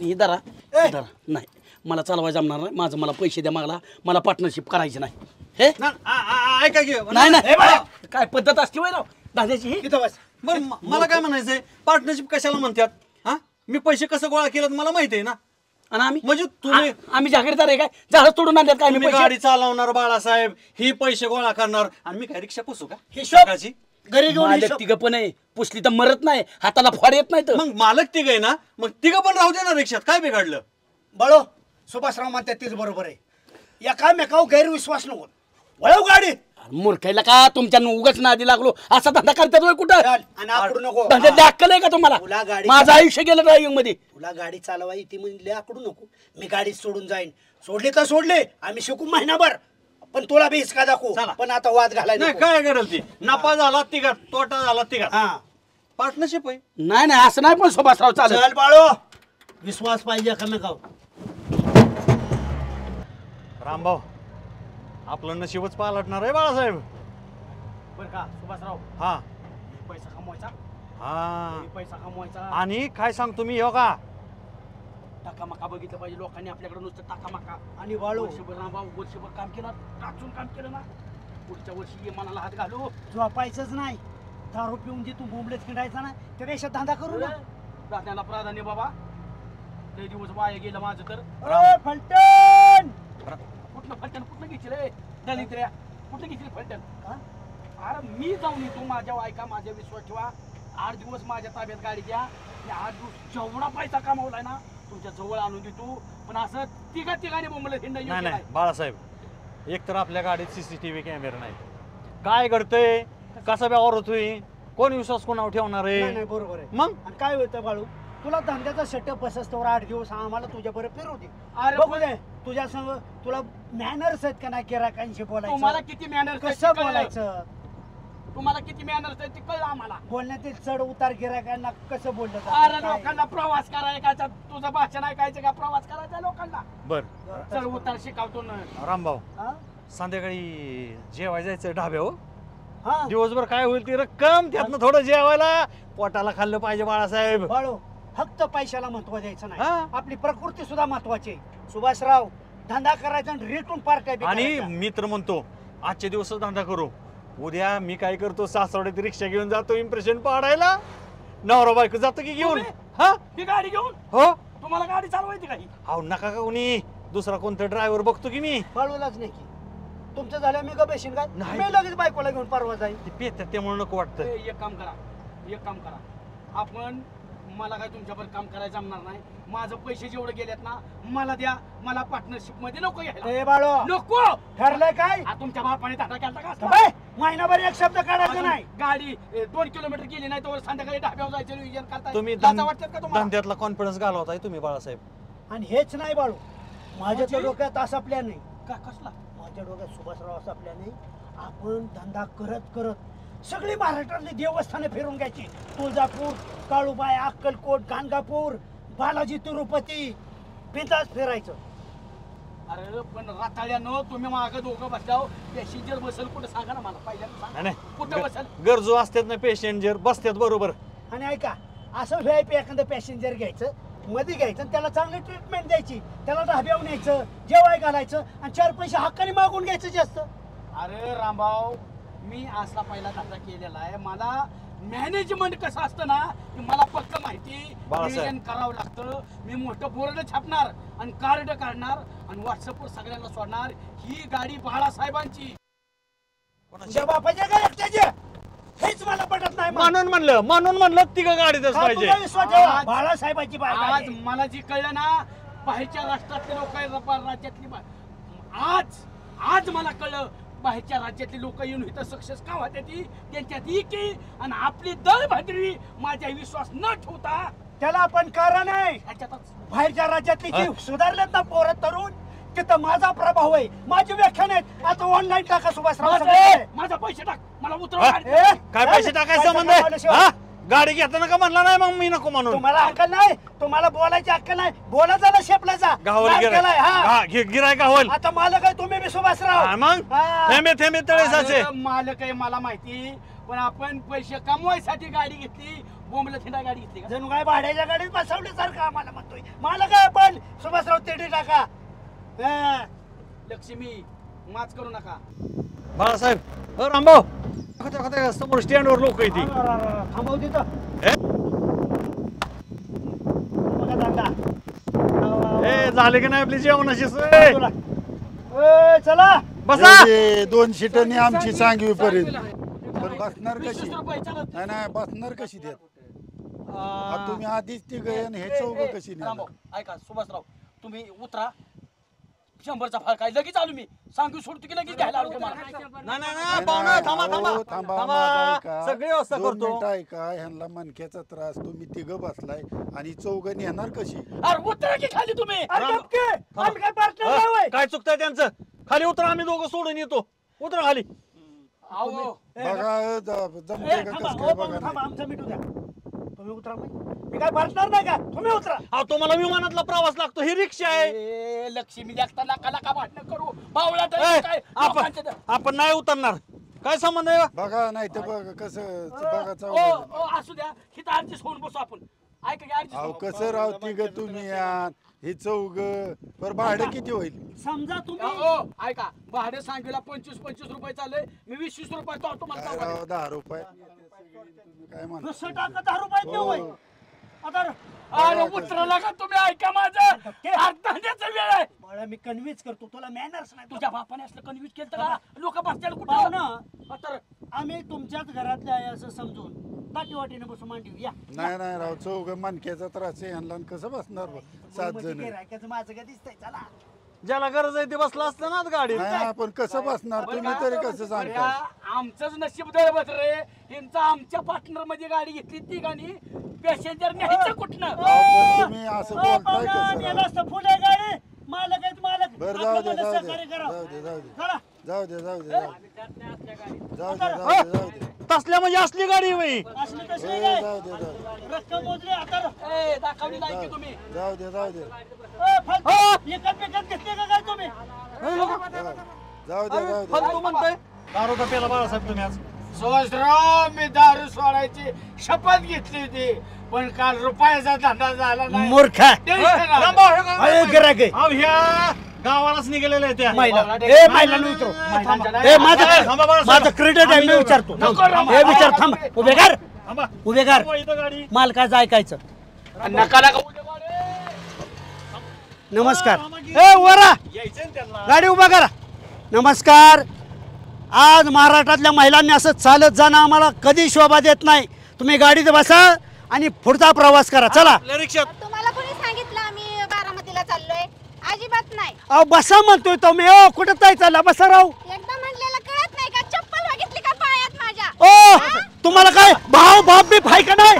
हे धरा धरा. नाही मला चालवायला जमणार नाही. माझं मला पैसे द्या, मला पार्टनरशिप करायची नाही. हे ऐका की नाही नाही काय पद्धत असते वय राव दादाची. बरं मला काय म्हणायचंय, पार्टनरशिप कशाला म्हणतात? हा मी पैसे कसं गोळा केलं मला माहिती आहे ना. आणि आम्ही म्हणजे तुम्ही आम्ही जागीरदार आहे काय? झाड तोडून आणल्यात काय? मी गाडी चालवणार बाळासाहेब, ही पैसे गोळा करणार आणि मी काय रिक्षा पुसू का? हिशोबाची घरी घेऊन तिघ पण आहे, पुसली तर मरत नाही, हाताला फाड येत नाही. तर मग मालक तिघ आहे ना, मग तिघ पण राहू दे ना रिक्षात, काय बिघडलं? बाळो सुभाषराव म्हणतात तेच बरोबर आहे. एकामेकावर गैरविश्वास नको, वळव गाडी. मूर्खायला का तुमच्या उगाच नादी लागलो, असा धंदा करतात कुठं? आणि आकडू नको. धंद्यात अक्कल आहे का तुम्हाला? तुला गाडी माझं आयुष्य गेलं ड्रायव्हिंग मध्ये. तुला गाडी चालवा येते म्हणजे आकडू नको. मी गाडी सोडून जाईन, सोडले तर सोडले, आम्ही शिकू महिनाभर, पण तुला बी हिसका दाखवू. पण आता वाद घालायला नाही, काय करेल ती? नफा झाला तिघात, तोटा झाला तिघात. हा पार्टनरशिप आहे. नाही नाही असं नाही पण सुभाषराव चालेल. चल बाळो, विश्वास पाहिजे एकामेकावर. रामभाऊ आपलं नशीबच पालटणार आहे बाळासाहेब. बरं का सुभाषराव? हा पैसा कमवायचा, हा पैसा कमवायचा. आणि काय सांगतो मी, हो का टाकामाका बघितलं पाहिजे लोकांनी आपल्याकडे नुसतं टाकामाका. आणि बाळू वर्षभर रामभाऊ वर्षभर काम केलं, टाचून काम केलं ना, पुढच्या वर्षी मनाला हात घालू. झोपायचंच नाही, दारू पिऊन जे तू बोंबलेच खेळायचा ना, त्यापेक्षा धंदा करू ना. दात्याला प्राधान्य बाबा. लय दिवस वाया गेलं माझं तर. फलटण कुठलं फलटण कुठलं घेतलं दलित्र्या? कुठलं घेतली फलटण? अरे मी जाऊन येतो, माझ्या ऐका, माझ्या विश्वास ठेवा. 8 दिवस माझ्या ताब्यात गाडी द्या. 8 दिवस जेवढा पैसा कमावलाय ना तुमच्या जवळ आणून देतो. पण असं तिघाने बोंबलं हिंड. नाही नाही बाळासाहेब, एक तर आपल्या गाडीत CCTV कॅमेरा नाही, काय घडतंय, कसा व्यवहार होतोय, कोण विश्वास कोणावर ठेवणार आहे? नाही बरोबर आहे. मग आणि काय होतं बाळू, तुला धंद्याचा सेटअप असतो 8 दिवस, आम्हाला तुझ्या बरोबर फिरू दे. अरे बघू दे तुझ्या संग तुला मॅनर्स आहेत का नाही गिरायकांशी बोलायचं. तुम्हाला किती मॅनर्स कसं बोलायचं, तुम्हाला किती मॅनर्स आहेत ते कळलं आम्हाला. बोलण्यातील चढ उतार गिरायकांना कसं बोललं अरे जातं, काय? लोकांना प्रवास करायचा, तुझं भाषण ऐकायचं का? प्रवास करायचा लोकांना. बर चढ उतार शिकवतो ना. रामभाऊ, हा? संध्याकाळी जेवाय जायचं ढाब्यावर. हा दिवसभर काय होईल ती रक्कम, त्यातनं थोडं जेवायला पोटाला खाल्लं पाहिजे बाळासाहेब. बाळू, फक्त पैशाला महत्व द्यायचं नाही, हा? आपली प्रकृती सुद्धा महत्वाची आहे. सुभाषराव, धंदा करायचा आणि रेटून पार्ट्या बी आणि करायच्या. मी तर म्हणतो आजच्या दिवस धंदा करू, उद्या मी काय करतो, सासवड्यात रिक्षा घेऊन जातो इम्प्रेशन पाडायला. नवरा बायको जातो की घेऊन. हा ही गाडी घेऊन. हो तुम्हाला गाडी चालवायची काही? अहो नका का कोणी, दुसरा कोणता ड्रायव्हर बघतो की मी. पळवलाच नाही की तुमचं झालं मी का बेशीन काय नाही. मी लगेच बायकोला घेऊन परवा जाईल. ते पेतात त्यामुळे नको वाटतं. एक काम करा आपण, मला काय तुमच्यावर काम करायला जमणार नाही. माझं पैसे जेवढे गेलेत ना मला द्या. मला पार्टनरशिप मध्ये नको घ्यायला. ए बाळो नको. ठरलंय काय? तुमच्या बापाने धडा केला का असला? बाय, महिनाभर एक शब्द काढायचा अजून नाही. गाडी 2 किलोमीटर गेली नाही तर संध्याकाळी ढाब्यावर जायचं नियोजन करताय. तुम्ही लाजा वाटतात का तुम्हाला? धंद्यातला कॉन्फिडन्स घालवताय तुम्ही बाळासाहेब. आणि हेच नाही बाळू, माझ्या तर डोक्यात असा प्लॅन नाही. का कसला? माझ्या डोक्यात सुभाषराव असा प्लॅन नाही. आपण धंदा करत करत सगळी महाराष्ट्रातली देवस्थाने फिरून घ्यायची. तुळजापूर, काळूबाई, अक्कलकोट, गाणगापूर, बालाजी, तिरुपती, बिंदास फिरायचं. अरे पण राताळ्यानं तुम्ही मागं दोघं बसल्यावर पॅसेंजर बसेल कुठं सांगा ना मला पहिल्यांदा. नाही कुठं बसेल? गरजू असतात ना पेसेंजर, बसतात बरोबर. आणि ऐका, असं VIP एखादं पॅसेंजर घ्यायचं, मध्ये घ्यायचं आणि त्याला चांगली ट्रीटमेंट द्यायची. त्याला ढाब्यावर न्यायचं, जेवाय घालायचं आणि 4 पैसे हक्काने मागून घ्यायचं जास्त. अरे रामभाऊ, मी असला पहिला धंदा केलेला आहे. मला मॅनेजमेंट कसं असतं ना की मला पक्क माहिती. नियोजन करावं लागतं. मी मोठं बोर्ड छापणार आणि कार्ड काढणार आणि व्हॉट्सअपवर सगळ्यांना सोडणार, ही गाडी बाळासाहेबांची. तुझ्या बापाच्या काय एकट्याच्या? हेच मला पटत नाही. म्हणून म्हणलं तिघं गाडीतच पाहिजे. बाळासाहेबांची आज मला जी कळलं ना, बाहेरच्या राष्ट्रातले लोक राज्यातली आज मला कळलं बाहेरच्या राज्यातली लोक येऊन इथं सक्सेस का होते ती त्यांच्यात की आणि आपली दळ भादरी माझ्या विश्वास न ठेवता त्याला आपण कारण आहे. बाहेरच्या राज्यातली जी सुधारलेत ना पोरं तरुण, तिथं माझा प्रभाव आहे. माझी व्याख्या नाहीत. आता ऑनलाईन टाका सुभाषराव. माझा पैसे टाक, मला उतरव. काय पैसे टाकायचं संबंध? गाडी घेताना का म्हणला नाही मग मी नको म्हणून? तुम्हाला अक्कल नाही, तुम्हाला बोलायची अक्कल नाही. बोलायचा ना शेपलाचा गिराय का होईल. आता मालक आहे तुम्ही बी सुभाषराव. मग थेंबे तळेसाचे मालक आहे मला माहिती, पण आपण पैसे कमवायसाठी गाडी घेतली. बोंबला थिंडा गाडी घेतली का? जणू काय भाड्याच्या गाडीत बसवल्यासारखं आम्हाला म्हणतोय. मालक आहे आपण सुभाषराव. तेडी टाका. लक्ष्मी माच करू नका. बाळासाहेब रामभाऊ, समोर स्टँडवर लोक येते. थांबव तिथं. झाले की नाही आपली जेवणाची सोय? चला बसा. 2 सीटांनी आमची सांगवी पर्यंत. पण बसणार कशी? नाही बसणार कशी देत? तुम्ही आधीच ती गयन हे चौघ कशी नाही? ऐका सुभाषराव, तुम्ही उतरा. 100चा फरक आहे. लगेच आलो मी. सांगू सोडतो की लगेच घ्यायला आलो तुम्हाला. सगळी व्यवस्था करतो. ऐका, ह्यांना मणक्याचा त्रास, तुम्ही तिघं बसलाय आणि चौघ नेणार कशी? अरे उतरा की खाली तुम्ही. काय चुकतंय त्यांचं? खाली उतरा, आम्ही दोघं सोडून येतो. उतरा खाली. बघा जमते का कसं काय बघा. आमचं मिटू द्या. तुम्ही उतरा. मी काय बसणार नाही का? तुम्ही उतरा. तुम्हाला विमानातला प्रवास लागतो, ही रिक्षा आहे. लक्ष्मी लागता नका भांडण करू. बावळा आपण नाही उतरणार. काय संबंध आहे? बघा नाही तर बघा कसं बघायचं. असू द्या, हिथं आरची सोडून बसू आपण. अहो कसं राव तिघ तुम्ही यात, हे चौघ पर भाडं किती होईल? समजा तुम्ही ऐका, भाडं सांगितलं 25 रुपये चाललंय. मी 20 रुपये तो तुम्हाला 10 रुपये काय म्हणतो? 10 रुपये अरे उतरला का तुम्ही? ऐका माझं, धंद्याचा वेळ आहे. मला मी कन्व्हिन्स करतो. तुला मॅनर्स नाही. तुझ्या बापाने असलं कन्व्हिन्स केलं का? लोक बसतील कुठं ना? तर आम्ही तुमच्याच घरातले आहे असं समजून वाटीने बसून मांडू या. नाही राव, चौघ मणक्याचा त्रास आहे ह्यांना, कसं बसणार 7 जण? माझं काय दिसतंय? चला. ज्याला गरज आहे ते बसला असतं ना गाडीत. आपण कसं बसणार? तुम्ही तरी कसं सांगता? आमचंच नशीब दळबत रे. यांचा आमच्या पार्टनर मध्ये गाडी घेतली ती गाडी पॅसेंजर न्यायचं कुठनं? तुम्ही असं बोलताय कसं? पुढे गाडी मालक आहेत. मालक बरं जाऊ दे तसल्या म्हणजे असली गाडी होई. रक्कम मोजली आता. दाखवली नाही की तुम्ही. जाऊ दे एकात घेतले का काय तुम्ही? जाऊ दे तू म्हणतोय दारू का प्याला बाळासाहेब तुम्ही आज? सुभाषराव, मी दारू सोडायची शपथ घेतली होती, पण काल रुपयाचा धंदा झाला नाही. मूर्ख. गावालाच निघालेल्या आहेत त्या. ए महिलांना विचारू ए माझं क्रेडिट आहे मी विचारतो हे विचार थांब उभे कर उभे कर मालकाचं ऐकायचं नका नका नमस्कार ए वरा गाडी उभा करा नमस्कार आज महाराष्ट्रातल्या महिलांनी असं चालत जाणं आम्हाला कधी शोभा देत नाही तुम्ही गाडीत बसा आणि पुढचा प्रवास करा चला रिक्षात तुम्हाला कोणी सांगितलं आम्ही बारामतीला चाललोय अजिबात नाही अहो बसा म्हणतोय तो मी ओ कुठं काय चालला बसा राहू एकदा म्हणलेलं कळत नाही का चप्पल बघितली का पायात माझ्या ओ तुम्हाला काय भाव बाप बी फाय का नाही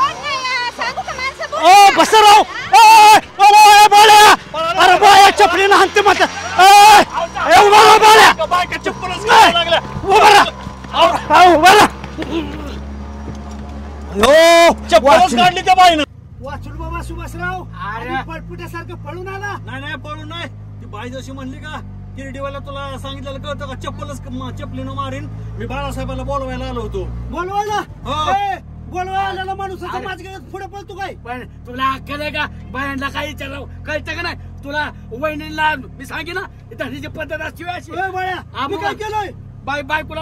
सांगू का माणसं ओ बसा राहू अरे बोया चपलीनं हाणते मत चप्पलच काढली त्या बाईनं. वाचून बाबा सुभाषराव पळपुट्यासारखं पळून आला नाही पळून नाही ती बाई जशी म्हणली का किरडीवाला तुला सांगितलेलं कळतं का चप्पलीनं मारीन मी बाळासाहेबाला बोलवायला आलो होतो बोलवायला बोलवायला माणूस माझ्या पुढे पळतो काय पण तुला अक्कल आहे का बायांना काही विचारलं कळतं का नाही तुला वहिनीला मी सांगे ना धडीची पद्धत असते अशी काय केलंय बायकोला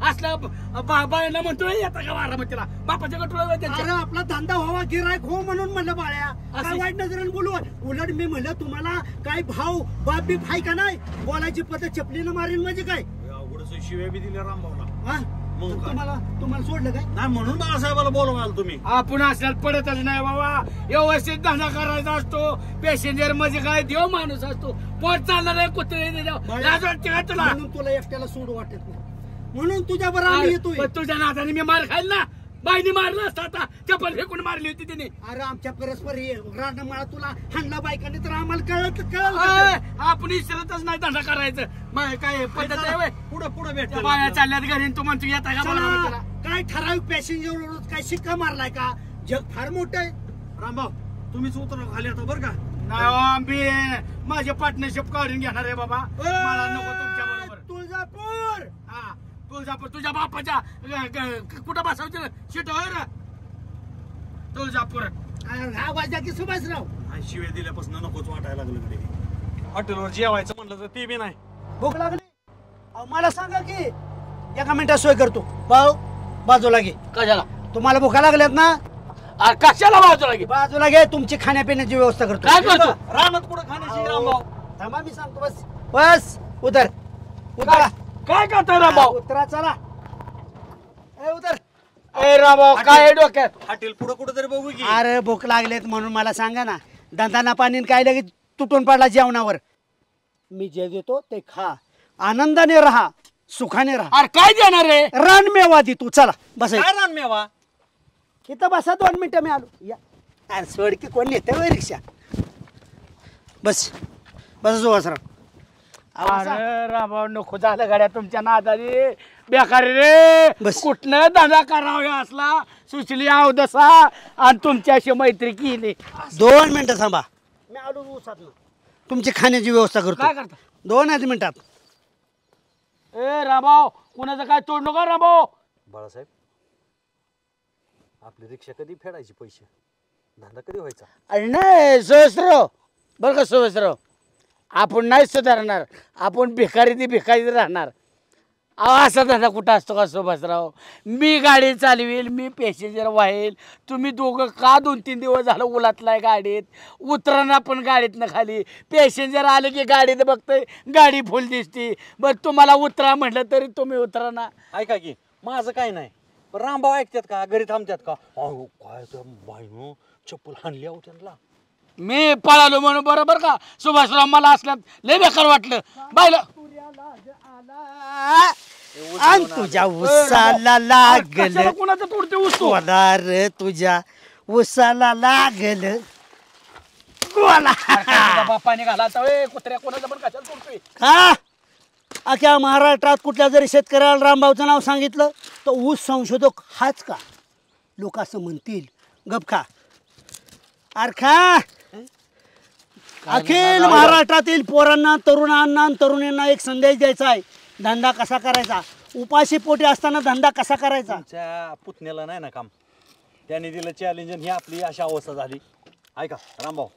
असलं बायांना म्हणतोय येता का बारामतीला बापाच्या अरे आपला धंदा व्हावा गिरायक हो म्हणून म्हणलं बाळ्या काय वाईट नजरेनं बोलू उलट मी म्हणलं तुम्हाला काय भाव बाप बी फाय का नाही बोलायची पद्धत चपलीनं मारीन म्हणजे काय शिव्या बी दिल्या रामभाऊला तुम्हाला सोडलं काय नाही म्हणून बाळासाहेबाला बोलवायला तुम्ही आपण असल्यात पडतच नाही बाबा व्यवस्थित धंदा करायचा असतो पॅसेंजर मध्ये काय देव माणूस असतो पोट चालणार आहे कुत्रे लाज वाटते का तुला म्हणून तुला एकट्याला सोड वाटत नाही म्हणून तुझ्या बरोबर आम्ही येतोय तुझ्या नादाने मी मार खाईल ना बाईने मारलं असतं आता चप्पल फेकून मारली होती तिने अरे आमच्या परस्पर रानमाळा तुला हाणला बायकाने तर आम्हाला कळलं आपण विसरतच नाही धंदा करायचं काय पद्धत आहे पुढे भेट बाया चालल्यात घरी तू म्हणतो येता का काय ठराविक पॅसेंजर काय शिक्का मारलाय का जग फार मोठं आहे रामभाऊ तुम्हीच उतर खाली आता बरं का नाही माझे पार्टनरशिप काढून घेणार आहे बाबा मला नको तुमच्या बरोबर तुळजापूर तुळजापूर तुझ्या बापाच्या कुठं बसवते शिट तुळजापूर हा वाजला की सुभाषराव शिव्या दिल्यापासून नकोच वाटायला लागलं हॉटेलवर जेवायचं म्हणलं तर ते बी नाही भूक लागली मला सांगा की एका मिनिटात सोय करतो भाऊ बाजूला घे कशाला तुम्हाला भुका लागल्यात ना कशाला बाजूला घे बाजूला घे तुमची खाण्यापिण्याची व्यवस्था करतो काय करतो रानात पुढे खाण्याची रामभाऊ थांबा मी सांगतो बस बस उतर उतरा काय करतोय रामभाऊ उतरा चला उतर ए रामभाऊ काय डोक्यात हॉटेल पुढे कुठे तरी बघू की अरे भूक लागलेत म्हणून मला सांगा ना दंताना पाणी काय लगेच तुटून पडला जेवणावर मी जे देतो ते खा आनंदाने राहा सुखाने राहा अरे काय देणार रे रानमेवा दे तू चला बस काय रानमेवा इथं बसा 2 मिनिटं मी आलो या अरे सोड की कोण येते रिक्षा बस बस सुभाषराव अरे रामभाऊ नको झालं गाड्या तुमच्या नादाने बेकारी रे कुठनं धंदा करावा असला सुचली अवदसा आणि तुमच्याशी मैत्री केली 2 मिनिटं थांबा मी आलो उसात तुमची खाण्याची व्यवस्था करतो काय करता 2 मिनिटात ए रामभाऊ कुणाचं काय तोड नको रामभाऊ बाळासाहेब आपली रिक्षा कधी फेडायची पैसे धंदा कधी व्हायचा अरे नाही सहस्र बरं का सहस्र आपण नाही सुधारणार आपण भिकारी राहणार असा धंदा कुठं असतो का सुभाषराव मी गाडी चालवेल मी पॅसेंजर वाहेल तुम्ही दोघं का 2-3 दिवस झालं उलातलाय गाडीत उतरणार पण गाडीतनं खाली पॅसेंजर आले की गाडीत बघतोय गाडी फुल दिसते बरं तुम्हाला उतरा म्हटलं तरी तुम्ही उतरा ना ऐका की माझं काय नाही पण रामभाऊ ऐकतात का घरी थांबतात का अहो काय तर बाईनो चप्पल हाणली अहो त्यांना मी पळालो म्हणून बरोबर का सुभाषराव मला असल्यात लय बेकार वाटलं बायला तुझ्या उसाला लागल कोणाचं तोडते ऊस तू? रे तुझ्या उसाला लागल बापाने घाला कुत्र्या कोणाचं पण कशाला तोडतोय का अख्या महाराष्ट्रात कुठल्या जरी शेतकऱ्याला रामभाऊचं नाव सांगितलं तर ऊस संशोधक हाच का लोक असं म्हणतील गपखा अरखा अखिल महाराष्ट्रातील पोरांना तरुणांना तरुणींना एक संदेश द्यायचा आहे धंदा कसा करायचा उपाशी पोटी असताना धंदा कसा करायचा तुमच्या पुतण्याला नाही ना काम त्याने दिलं चॅलेंज ही आपली अशी अवस्था झाली ऐका रामभाऊ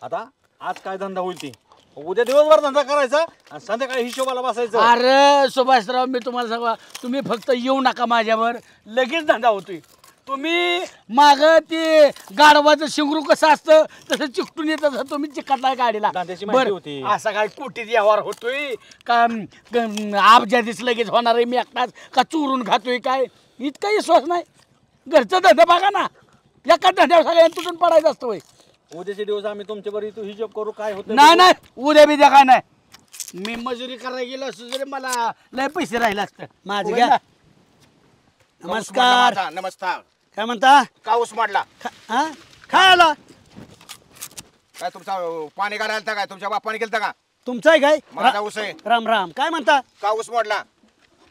आता आज काय धंदा होईल ती उद्या दिवसभर धंदा करायचा आणि संध्याकाळी हिशोबाला बसायचं. अरे सुभाषराव, मी तुम्हाला सांगा, तुम्ही फक्त येऊ नका माझ्यावर, लगेच धंदा होतोय. तुम्ही माग ते गाढवाचं शिंगरू कसं असतं तसं चिकटून येत असं तुम्ही चिकटलाय गाडीला. माहिती होती. असा काय कोटीत व्यवहार होतोय का? अब्जा दिस लगेच होणार आहे मी एकटाच का चोरून खातोय काय? इतका विश्वास नाही. घरचा धंदा बघा ना, एका धंद्यावर सगळ्यांना तुटून पडायचं असतं. होय, उद्याचे दिवस आम्ही तुमच्या बरी तू हिशोब करू काय होतं. नाही उद्या बिद्या काय नाही. मी मजुरी करायला गेलो असतो तरी मला लय पैसे राहिले असतं. माझं घ्या. नमस्कार. नमस्कार. काय म्हणता? काऊस माडला काय आला? काय तुमचा पाणी काढायला काय तुमच्या बापाने केलं का? तुमचं आहे काय? माझा ऊस आहे. राम राम. काय म्हणता? काऊस मोडला.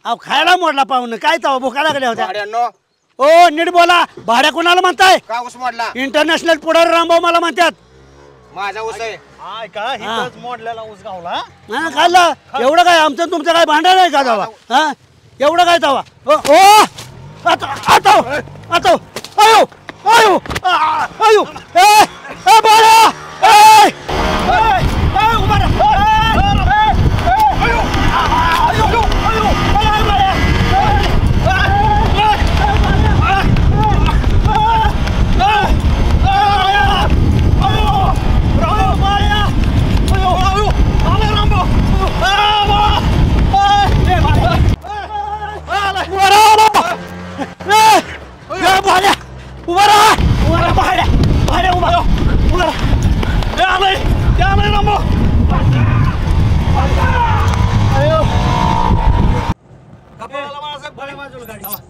अहो खायला मोडला पाहुणं. काय तवा भुका लागल्या होत्या? भाड्यानो ओ नीट बोला. भाड्या कोणाला म्हणताय? काऊस मोडला. इंटरनॅशनल पुढारी रामभाऊ मला म्हणतात. माझा ऊस आहे. का हिथंच मोडलेला ऊस गावला. हा खाल्ला. एवढं काय आमचं तुमचं काय भांडण आहे का तवा? हा एवढं काय तवा? ओ आता आता आता आयो आयो आयो ए बाळा ए उभा राहा. आयो आयो आयो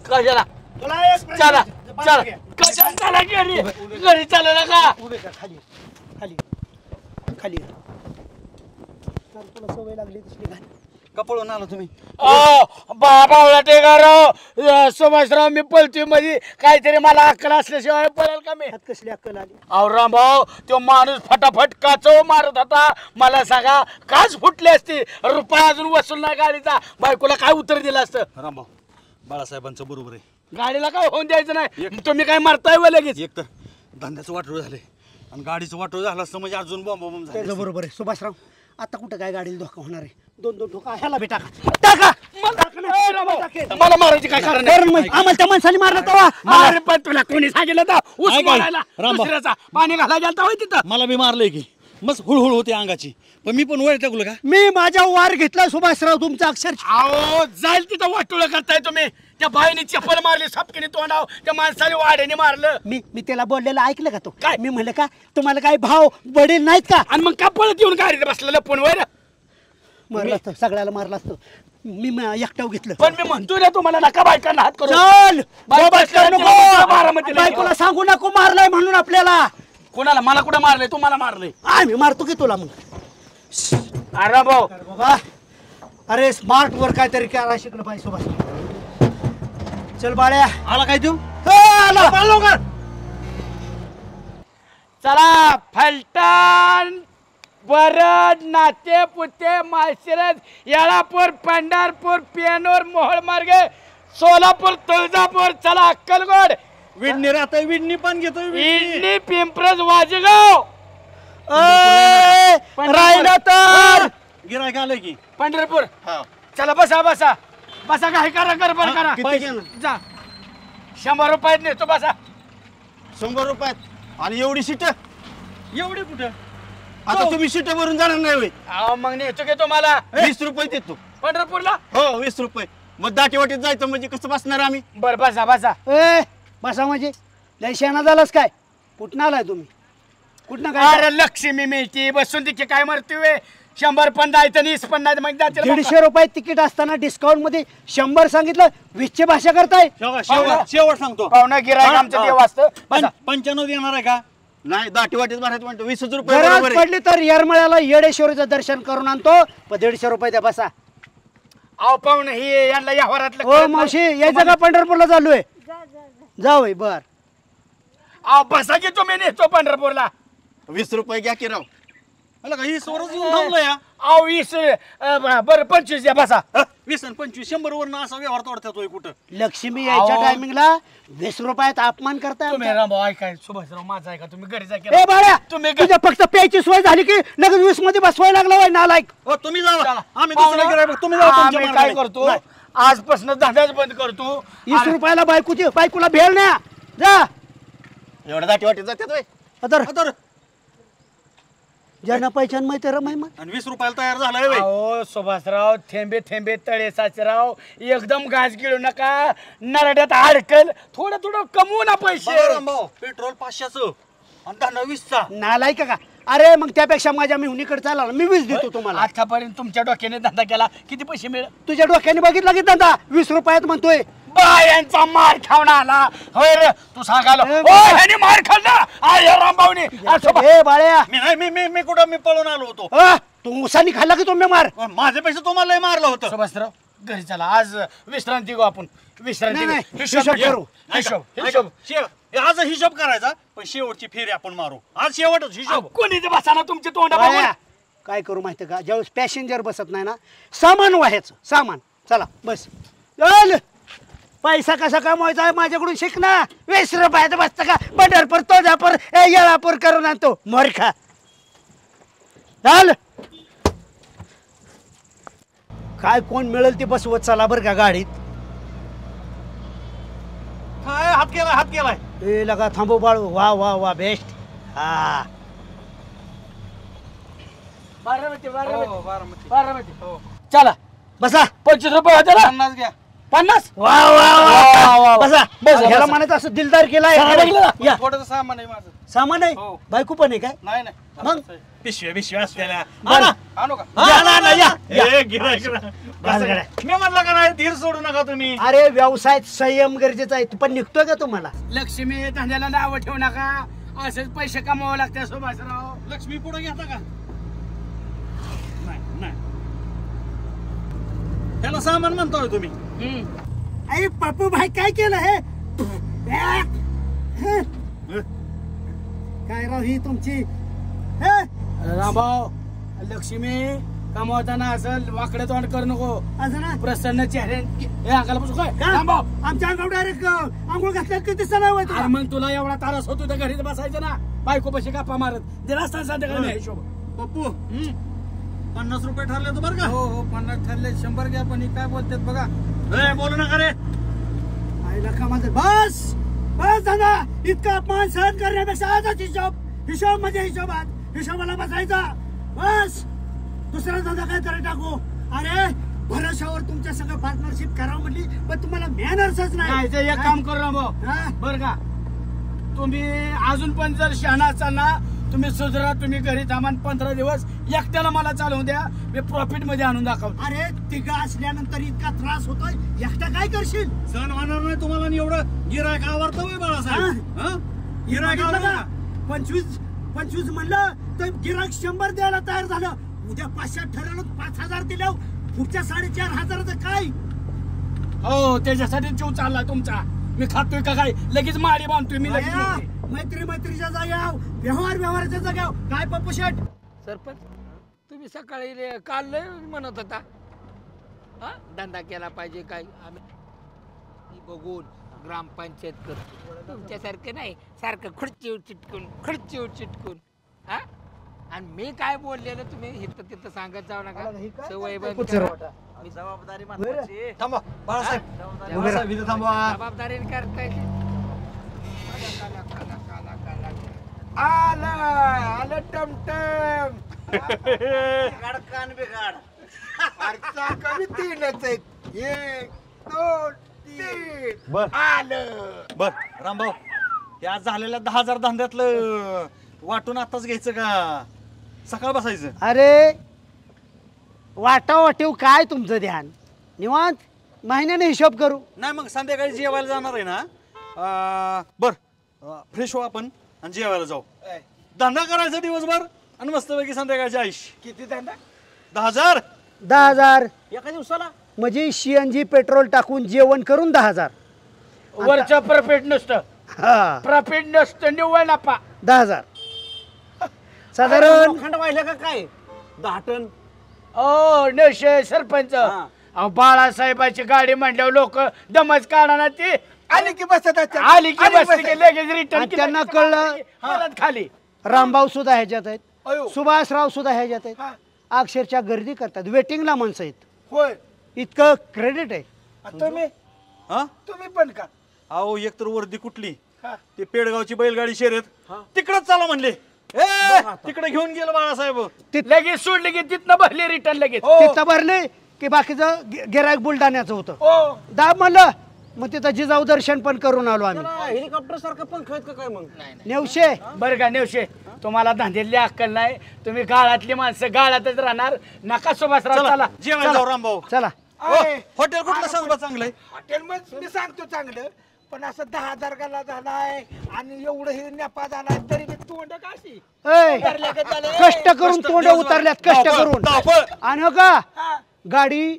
कशाला चला चला कशाला चला घरी चला का? खाली खाली खाली. तुला सवय लागली तसली घाल. कपडून आलो तुम्ही. बाबावला टेगाराव सुभाषराव, मी पळतोय मध्ये काहीतरी मला अक्कल असल्याशिवाय पळेल का मी? कसली अक्कल आली? अहो रामभाऊ, तो माणूस फटाफट काचो मारत होता. मला सांगा काच फुटली असती, रुपया अजून वसूल नाही गाडीचा, बायकोला काय उत्तर दिलं असतं? रामभाऊ, बाळासाहेबांचं बरोबर आहे. गाडीला काय होऊन द्यायचं नाही. तुम्ही काय मारताय व लगेच? एक तर धंद्याचं वाटोळ झाले आणि गाडीचं वाटोळ झालं असतं म्हणजे अजून बॉम्ब झालं. बरोबर आहे सुभाषराव. आता कुठं काय गाडीला धोका होणार आहे? दोन ठोका ह्याला भेटा टाका. मला मारायची काय कारण आहे? आम्हाला त्या माणसाने मारलं तेव्हा. अरे पण तुला कोणी सांगितलं तर ऊस मारायला दुसऱ्याचा पाणी घालायला गेलता होय तिथं? मला बी मारलंय की मस्त हुळहुळ होते अंगाची, पण मी पण वळ टाकलो का? मी माझ्या वार घेतला सुभाषराव तुमचा अक्षरशः. अहो जाईल तिथं वाटोळ करताय तुम्ही. त्या बाईने चप्पल मारली, सपकीने तोंडाव, त्या माणसाने वाड्याने मारलं. मी त्याला बोललेलं ऐकलं का? तो काय मी म्हणलं का तुम्हाला काय भाव वडील नाहीत का? आणि मग का पळत येऊन गाडीत बसलेलं फोनवर? मारलं असतं, सगळ्याला मारलं असतं. मी एकटाव घेतलं. पण मी म्हणतोय ना तुम्हाला, नका बायकांना हात करू. चल बारामतीला बायकोला सांगू नको मारलंय म्हणून आपल्याला. कोणाला? मला कुठं मारलंय? तुम्हाला मारलंय. आम्ही मारतो की तुला मग. अरे भाऊ बाबा, अरे स्मार्ट वर काहीतरी करायला शिकलं पाहिजे सुभाष. चल बाळ्या. आला काय तू? आला लवकर. चला फलटण, बरड, नाते पुते, माळशिरस, येळापूर, पंढरपूर, पेनूर, मोहोळ मार्गे, सोलापूर, तुळजापूर, चला अक्कलकोट, विडणी राहतोय, विडणी पण घेतोय, विडणी, पिंपरज, वाजगाव, राहिलं तर गिरायक आलंय की पंढरपूर. चला बसा बसा बसा. काय करा गडबड करा. जा 100 रुपयात नेतो बसा. 100 रुपयात आणि एवढी सीट? एवढी कुठं? आता तुम्ही सीट भरून जाणार नाही होय? अहो मग नेतो की तुम्हाला 20 रुपये देतो पंढरपूरला. हो 20 रुपये. मग दाटीवाटीत जायचं म्हणजे कसं बसणार आम्ही? बरं बसा बसा. बसा म्हणजे लय शेणा झालास काय? कुठं आलाय तुम्ही? कुठं काय? अरे लक्ष्मी मिळती बसून तिथे काय मरतोय. 100 पण द्यायचं, 20 पण नाही, मग 150 रुपये तिकीट असताना डिस्काउंट मध्ये 100 सांगितलं. 20ची भाषा करताय? शेवट सांगतो. पाहुणा गिरायक आमचं देव असतं. 95 देणार आहे का? नाही दाटीवाटीत भरायचं म्हणतो 20 रुपये गरज बरोबर आहे. पडली तर येरमळ्याला येडेश्वरीचं दर्शन करून आणतो. पण 150 रुपये द्या बसा. अहो पाहुणं हे यांना या वरातलं हो मावशी यायचं का? पंढरपूरला चाललोय. जाऊ बर. अहो बसा की तुम्ही नेतो पंढरपूरला. 20 रुपये घ्या की राव. ही सोरच येऊन थांबलं या अहो 20 बरं 25 द्या बसा 20 आणि 25 100 वरनं असा व्यवहार तोडतोय कुठं लक्ष्मी यायच्या टायमिंगला 20 रुपयात अपमान करताय तुम्ही रामभाऊ ऐकाय सुभाषराव माझा ऐका तुम्ही घरी जा ए बाळ्या तुझ्या फक्त प्यायची सोय झाली की लगेच 20 मध्ये बसवायला लागला वय नालायक. तुम्ही जावा आम्ही दुसरं गिऱ्हाईक तुम्ही जावा तुमच्या आम्ही मार्गाने. काय करतो आजपासून धंदाच बंद करतो 20 रुपयाला बायकोला भेळ ना जा एवढ्या दाटी वाटी जाते अदर ज्यांना पैशान माहिती रमाय मग आणि 20 रुपयाला तयार झालाय बाई. अहो सुभाषराव थेंबे थेंबे तळे साचराव एकदम घास गिळू नका नरड्यात अडकल थोडं थोडं कमवू ना पैसे पेट्रोल 500चं आणि 20चा नालायक का. अरे मग त्यापेक्षा माझ्या मिहुनीकडे चाला मी 20 देतो तुम्हाला. आतापर्यंत तुमच्या डोक्याने धंदा केला किती पैसे मिळेल तुझ्या डोक्याने बघितला की धंदा 20 रुपयात म्हणतोय. बायांचा मार खावणा आला होय रे तू सांगाल मार खाल्ला रामभाऊने ए बाळ्या मी नाही मी कुठं मी पळून आलो होतो. तू उसानी खाल्ला की तुम्ही मार माझ्या पैसे तुम्हाला लय मारलं होतं. सुभाषराव घरी चला आज विश्रांती घेऊ आपण विश्रांती नाही, घेऊ. हिशोब करू. आज हिशोब करायचा पण शेवटची फेरी आपण मारू आज शेवटच हिशोब. कोणी बसाना तुमचे तोंड बाळ्या, काय करू माहिती का ज्यावेळेस पॅसेंजर बसत नाही ना सामान व्हायचं सामान. चला बस चल पैसा कसा कमवायचा आहे माझ्याकडून शिक ना. 20 रुपयात बसतं का पंढरपूर तोजापूर येळापूर करून आणतो मोरखा. चल काय कोण मिळेल ते बसवत चला बरं का गाडीत. काय हात केलाय ए लगा थांबो बाळू वा वा वा बेस्ट. हा बारामती चला बसा 25 रुपये होते ना 50 घ्या 50 वा वा वा बसा बस ह्याला म्हणायचं असं दिलदार केलाय. या थोडंसं सामान आहे माझं. सामान आहे बायको पण आहे काय नाही मग पिशव्या असलेल्या बरं. आणू का गाड्या. मी म्हणलं का नाही धीर सोडू नका तुम्ही. अरे व्यवसायात संयम गरजेचा आहे पण निघतोय का तुम्हाला. लक्ष्मी धंद्याला नाव ठेवू नका असेच पैसे कमावं लागते सुभाषराव. लक्ष्मी पुढे घेता का नाही त्याला सामान म्हणतोय तुम्ही. अरे पप्पू भाई काय केलं हे काय राव ही तुमची रामभाऊ लक्ष्मी कमावताना असं वाकडे तोंड करू नको असं ना प्रसन्न चेहरे हे अंगाला बसू काय रामभाऊ आमच्या अंगावर डायरेक्ट आंघोळ घातल्यात किती सण होय अरे मग तुला एवढा तारास होतो तर घरीच बसायचं ना बायको पैसे कापा मारत दिला असता संध्याकाळी हिशोब. पप्पू 50 रुपये ठरले तर बरं का. हो 50 ठरले 100 घ्या पण काय बोलतात बघा. बोलू नका रे आईला का माझं बस बस दादा इतका अपमान सहन करण्यापेक्षा आजच हिशोब म्हणजे हिशोबाला बसायचा बस. दुसरा दादा काय तरी टाकू. अरे भरोशावर तुमच्या सगळं पार्टनरशिप करावं म्हटली पण तुम्हाला मॅनर्सच नाही. एक काम करू रामभाऊ बरं का तुम्ही अजून पण जर शहाणा असाल ना तुम्ही सुधरा तुम्ही घरी थांबा 15 दिवस एकट्याला मला चालवून द्या मी प्रॉफिट मध्ये आणून दाखवतो. अरे तिघ असल्यानंतर इतका त्रास होतोय एकटा काय करशील. सण होणार नाही तुम्हाला आणि एवढं गिरायक आवडतं बाळासाहेब. गिरायक 25 म्हणलं तर गिरायक 100 द्यायला तयार झालं. उद्या 500 ठरवलं 5000 दिल्या पुढच्या 4500 काय. हो त्याच्यासाठी जीव चाललाय तुमचा. मी खातोय का काय लगेच माडी बांधतोय मी लगेच. मैत्रीच्या जाग्याव व्यवहाराच्या जाग्याव काय पप्पू शेट. सरपंच तुम्ही सकाळी काल लय म्हणत होता धंदा केला पाहिजे काय आम्ही बघून ग्रामपंचायत करतो तुमच्यासारखं नाही सारखं खुर्चीवर चिटकून हा आणि मी काय बोललेलं तुम्ही इथं तिथं सांगत जाऊ नका सवय जबाबदारी थांबा बाळासाहेब जबाबदारीने करताय आलं टमटम कान बिघाड खर्चा कमी 3च आहेत 1 2 3 आलं. बर रामभाऊ या झालेल्या 10,000 धंद्यातलं वाटून आताच घ्यायचं का सकाळ बसायचं. अरे वाटावाटीव काय तुमचं ध्यान निवांत महिन्याने हिशोब करू. नाही मग संध्याकाळी जेवायला जाणार आहे ना बर फ्रेश हो आपण आणि जेवायला जाऊ. धंदा करायचा दिवसभर आणि मस्तपैकी संध्याकाळची आयुष. किती धंदा 10,000 एका दिवसाला म्हणजे CNG पेट्रोल टाकून जेवण करून 10,000 वरच्या प्रॉफिट नसतं निव्वळ नफा 10,000 साधारण खंड वाहिलं का काय 10 टन? ओ नेशे सरपंच अहो बाळासाहेबाची गाडी म्हणल्यावर लोक दमच काढणार ती आली की बसत असतात. आली की बसली की लगेच रिटर्न आणि त्यांना कळलं परत खाली. रामभाऊ सुद्धा ह्याच्यात आहेत, अयो. सुभाषराव सुद्धा ह्याच्यात आहेत. अक्षरशः गर्दी करतात, वेटिंगला माणसं आहेत. होय इतकं क्रेडिट आहे. तुम्ही हा तुम्ही पण का अहो एकतर वर्दी कुठली हा. ते पेडगावची बैलगाडी शर्यत तिकडच चाला म्हणले तिकडे घेऊन गेलो बाळासाहेब. लगेच सोडली की तिथनं भरली रिटर्न लगेच. तिथं भरले की बाकीचं गिरायक बुलढाण्याचं होतं. हो दाब म्हणलं मग तिथं जिजाऊ दर्शन पण करून आलो आम्ही. हेलिकॉप्टर सारखं पंख आहेत का काय मग? नेवशे बरं का नेवशे तुम्हाला धंद्यातली अक्कल नाही. तुम्ही गाळातली माणसं गाळातच राहणार. नका सुभाषराव चला जेवायला जाऊ रामभाऊ. चला. हॉटेल कुठलं सांग चांगलं आहे? हॉटेल मध्ये मी सांगतो चांगलं, पण असं 10,000 गाला झालाय आणि एवढं हे नेपा झालाय तरी मी तोंड काशी कष्ट करून तोंड उतरल्यात, कष्ट करून. आणि हो का गाडी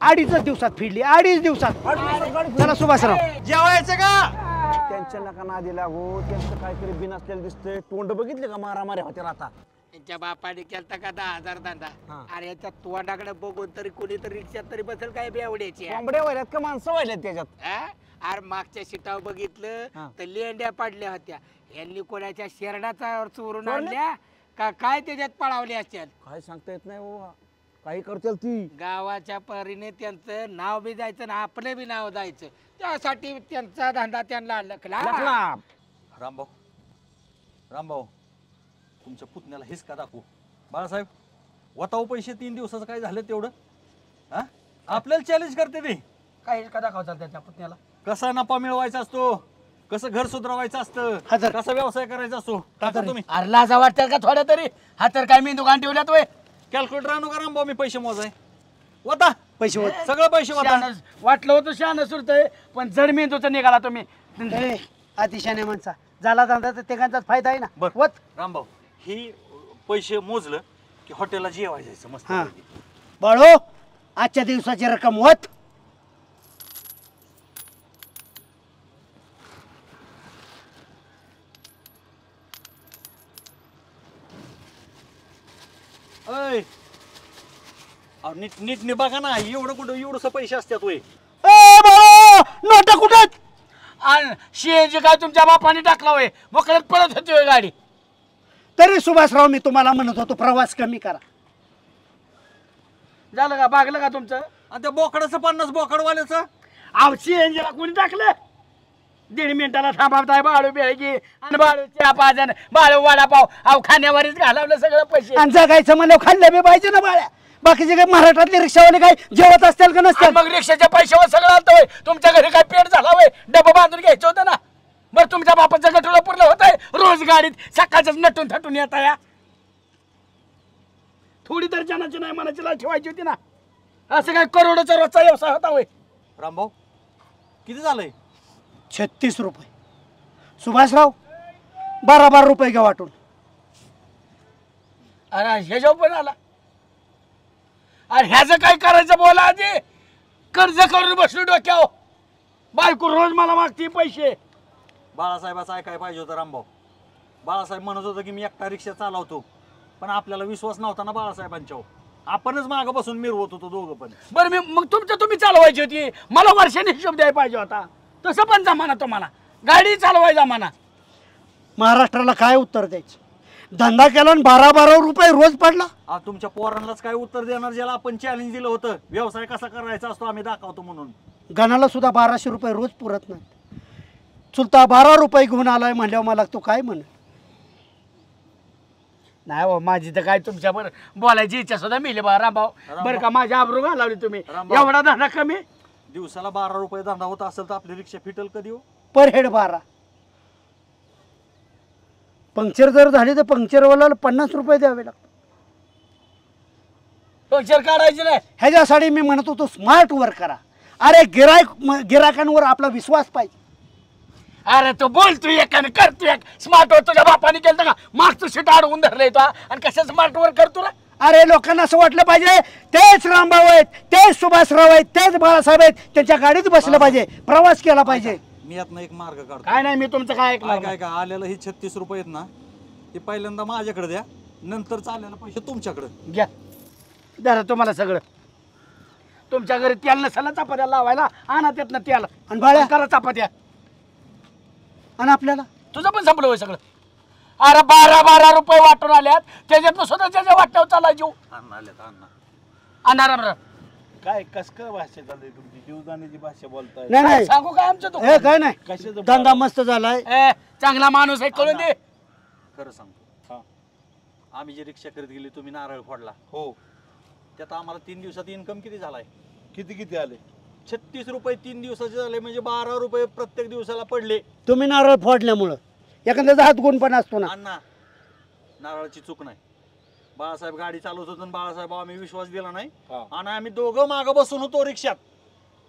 2.5 दिवसात फिरली, 2.5 दिवसात. चला सुभाषराव जेवायचं का? त्यांच्या नका नादी लागू. त्यांचं काहीतरी बिन असलेलं दिसतंय. तोंड बघितले का मारामारी होत्या आता? त्यांच्या बापाने केलता का 10,000 धंदा. अरे याच्या तोंडाकडे बघून तरी कोणीतरी रिक्षात तरी बसेल काय बेवड्याची. कोंबड्या व्हायल्यात का माणसं व्हायल्यात त्याच्यात? अरे मागच्या शिटावर बघितलं तर लेंड्या पडल्या होत्या. यांनी कोणाच्या शेरडाचा चोरून आणल्या का काय त्याच्यात पळावल्या असतात. काय सांगता येत नाही बाबा, काही करतील ती. गावाच्या परीने त्यांचं नाव बी जायचं ना आपलं बी नाव जायचं, त्यासाठी त्यांचा धंदा त्यांना लखला. रामभाऊ रामभाऊ तुमच्या पुतण्याला हेच का दाखवू? बाळासाहेब वताव पैसे 3 दिवसाचं काय झालं तेवढं? हा आपल्याला चॅलेंज करते ते. काय का दाखवतात त्याच्या पुतण्याला? कसा नफा मिळवायचा असतो, कसं घर सुधारायचं असतं, कसा व्यवसाय करायचा असतो. टाका तुम्ही. अरे लाजा वाटतात का थोड्या तरी? हा तर काय मी दुकान ठेवल्यात वय. कॅल्क्युलेटर आणू का रामभाऊ? मी पैसे मोजाय. वता पैसे सगळं पैसे वता. वाटलं होतं शहाणं सुरतंय पण जड मेंदूचं निघाला तुम्ही. अतिशयाने माणसा झाला धंदा तर तिघांचाच फायदा आहे ना. वत रामभाऊ ही पैसे मोजलं की हॉटेलला जेवायला जायचं मस्त. हा बाळो आजच्या दिवसाची रक्कम होत. नीट नीट बघा ना, एवढं कुठं एवढंसं पैसे असतात वय. नोटा कुठं? आणि सीएनजी काय तुमच्या बापाने टाकला होय? मोकळ्यात पळत होती होय गाडी. तरी सुभाषराव मी तुम्हाला म्हणत होतो प्रवास कमी करा. झालं का? भागलं का तुमचं? आणि त्या बोकडाचं 50 बोकडवाल्याचं अहो सीएनजीला कोणी टाकलं? 1.5 मिनिटाला थांबवताय बाळू बेळगी आणि बाळू चहा पाजन बाळू वडापाव. अहो खाण्यावरच घालवलं सगळं पैसे. आणि जगायचं म्हणलं खाल्लं बी पाहिजे ना बाळ्या. बाकीचे काही महाराष्ट्रातले रिक्षावाले काय जेवत असतील का नसतील? मग रिक्षाच्या पैशावर सगळं आलं होय. तुमच्या घरी काय पेट झाला होय? डबं बांधून घ्यायचं होतं ना. बरं तुमच्या बापाचं गठुडं पुरलं होत आहे रोज गाडीत सकाळच नटून थटून येता या. थोडी तर जनाची नाही मनाची लाच ठेवायची होती ना. असं काय करोडोचा रोजचा व्यवसाय होता होय? रामभाऊ किती झालंय? 36 रुपये. सुभाषराव 12 रुपये घ्या वाटून. अरे ह्याच्यावर पण आला. अरे ह्याचं काय करायचं बोला आधी. कर्ज करून बसलो डोक्यावर. बायको रोज मला मागते पैसे. बाळासाहेबाचं ऐकाय पाहिजे होतं रामभाऊ. बाळासाहेब म्हणत होतं की मी एकटा रिक्षा चालवतो, पण आपल्याला विश्वास नव्हता ना बाळासाहेबांच्यावर. आपणच मागं बसून मिरवत होतो दोघं पण. बरं मी मग तुमचं तुम्ही चालवायची होती. मला वर्षाने हिशोब द्यायला पाहिजे होता. तसं पण जमाना तुम्हाला. गाडी चालवाय जमाना. महाराष्ट्राला काय उत्तर द्यायचं? धंदा केला आणि 12 रुपये रोज पडला. तुमच्या पोरांनाच काय उत्तर देणार ज्याला आपण चॅलेंज दिलं होतं व्यवसाय कसा करायचा असतो आम्ही दाखवतो म्हणून. गणाला सुद्धा 1200 रुपये रोज पुरत नाही. चुलता 12 रुपये घेऊन आलाय म्हणल्यावर मला तो काय म्हण. नाही हो माझी तर काय तुमच्यावर बोलायची इच्छा सुद्धा मिली बा रामभाऊ. बरं का माझी आबरू घालावली तुम्ही. एवढा धंदा कमी. दिवसाला 12 रुपये धंदा होता असेल तर आपली रिक्षा फिटल कधी हो? पर हेड 12. पंक्चर जर झाली तर पंक्चरवाल्याला 50 रुपये द्यावे लागतात. पंक्चर काढायची नाही. ह्याच्यासाठी मी म्हणत होतो स्मार्ट वर्क करा. अरे गिरायकांवर आपला विश्वास पाहिजे. अरे तू बोल तू एक आणि कर तू एक. स्मार्ट वर्क तुझ्या बापाने केलं का? मागचं सीट अडवून धरलंय तो आणि कसं स्मार्ट वर्क करतो ना. अरे लोकांना असं वाटलं पाहिजे तेच रामभाऊ आहेत, तेच सुभाषराव आहेत, तेच बाळासाहेब आहेत, त्यांच्या गाडीत बसलं पाहिजे, प्रवास केला पाहिजे. मी यातनं एक मार्ग काढतो. काय नाही मी तुमचं काय ऐकणार काय काय आलेलं ही 36 रुपये आहेत ना, ते पहिल्यांदा माझ्याकडे द्या. नंतर चाललेलं पैसे तुमच्याकडे घ्या धरा तुम्हाला सगळं. तुमच्या घरी तेल नसाला चपात्या लावायला आणा त्यातनं तेल आणि बाळ्या? करा चपात्या. आणि आपल्याला तुझं पण संपलं होय सगळं. अरे 12 रुपये वाटून आल्यात त्याच्यातनं सुद्धा त्याच्या वाट्यावर चालला जीव. आणणार काय कस काय भाषा चालली तुमची जीवदानीची भाषा बोलताय? नाही सांगू काय आमचं हे काय कशाचं नाही धंदा मस्त झालाय. चांगला माणूस आहे कळून दे. खरं सांगतो आम्ही जे रिक्षा करत गेली तुम्ही नारळ फोडला हो त्यात आम्हाला 3 दिवसात इन्कम किती झालाय? किती आले? 36 रुपये 3 दिवसाचे झाले म्हणजे 12 रुपये प्रत्येक दिवसाला पडले. तुम्ही नारळ फोडल्यामुळं एखाद्याचा हात गुण पण असतो ना. अण्णा नारळाची चूक नाही. बाळासाहेब गाडी चालवत होतो बाळासाहेब आम्ही विश्वास दिला नाही आणि आम्ही दोघं मागं बसून होतो रिक्षात.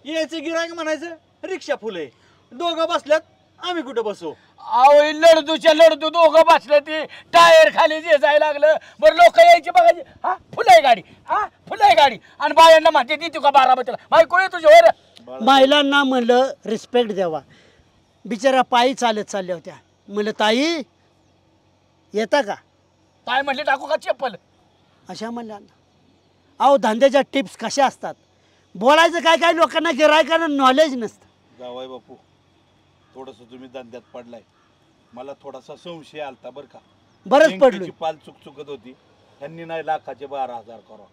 यायचे गिरायक म्हणायचं रिक्षा फुले दोघं बसल्यात आम्ही कुठं बसू? अहो लढदूच्या दोघं बसले ते टायर खाली जे जायला लागलं. बरं लोक यायची बघायची हा फुलाय गाडी फुलाय गाडी आणि बायांना म्हणते ती तुका बारामतीला माहिती कोणी तुझ्या वर. महिलांना म्हणलं रिस्पेक्ट द्यावा. बिचारा पायी चालत चालल्या होत्या. म्हणलं ताई येता का? काय म्हणले टाकू का चप्पल अशा म्हणल्या. अहो धंद्याच्या टिप्स कशा असतात बोलायचं काय काय लोकांना गिरायकांना नॉलेज नसतं. जावाय बापू थोडस तुम्ही धंद्यात पडलाय मला थोडासा संशय आलता बरं का. बरंच पडलो. पाल चुकत होती यांनी नाही लाखाचे 12,000 करा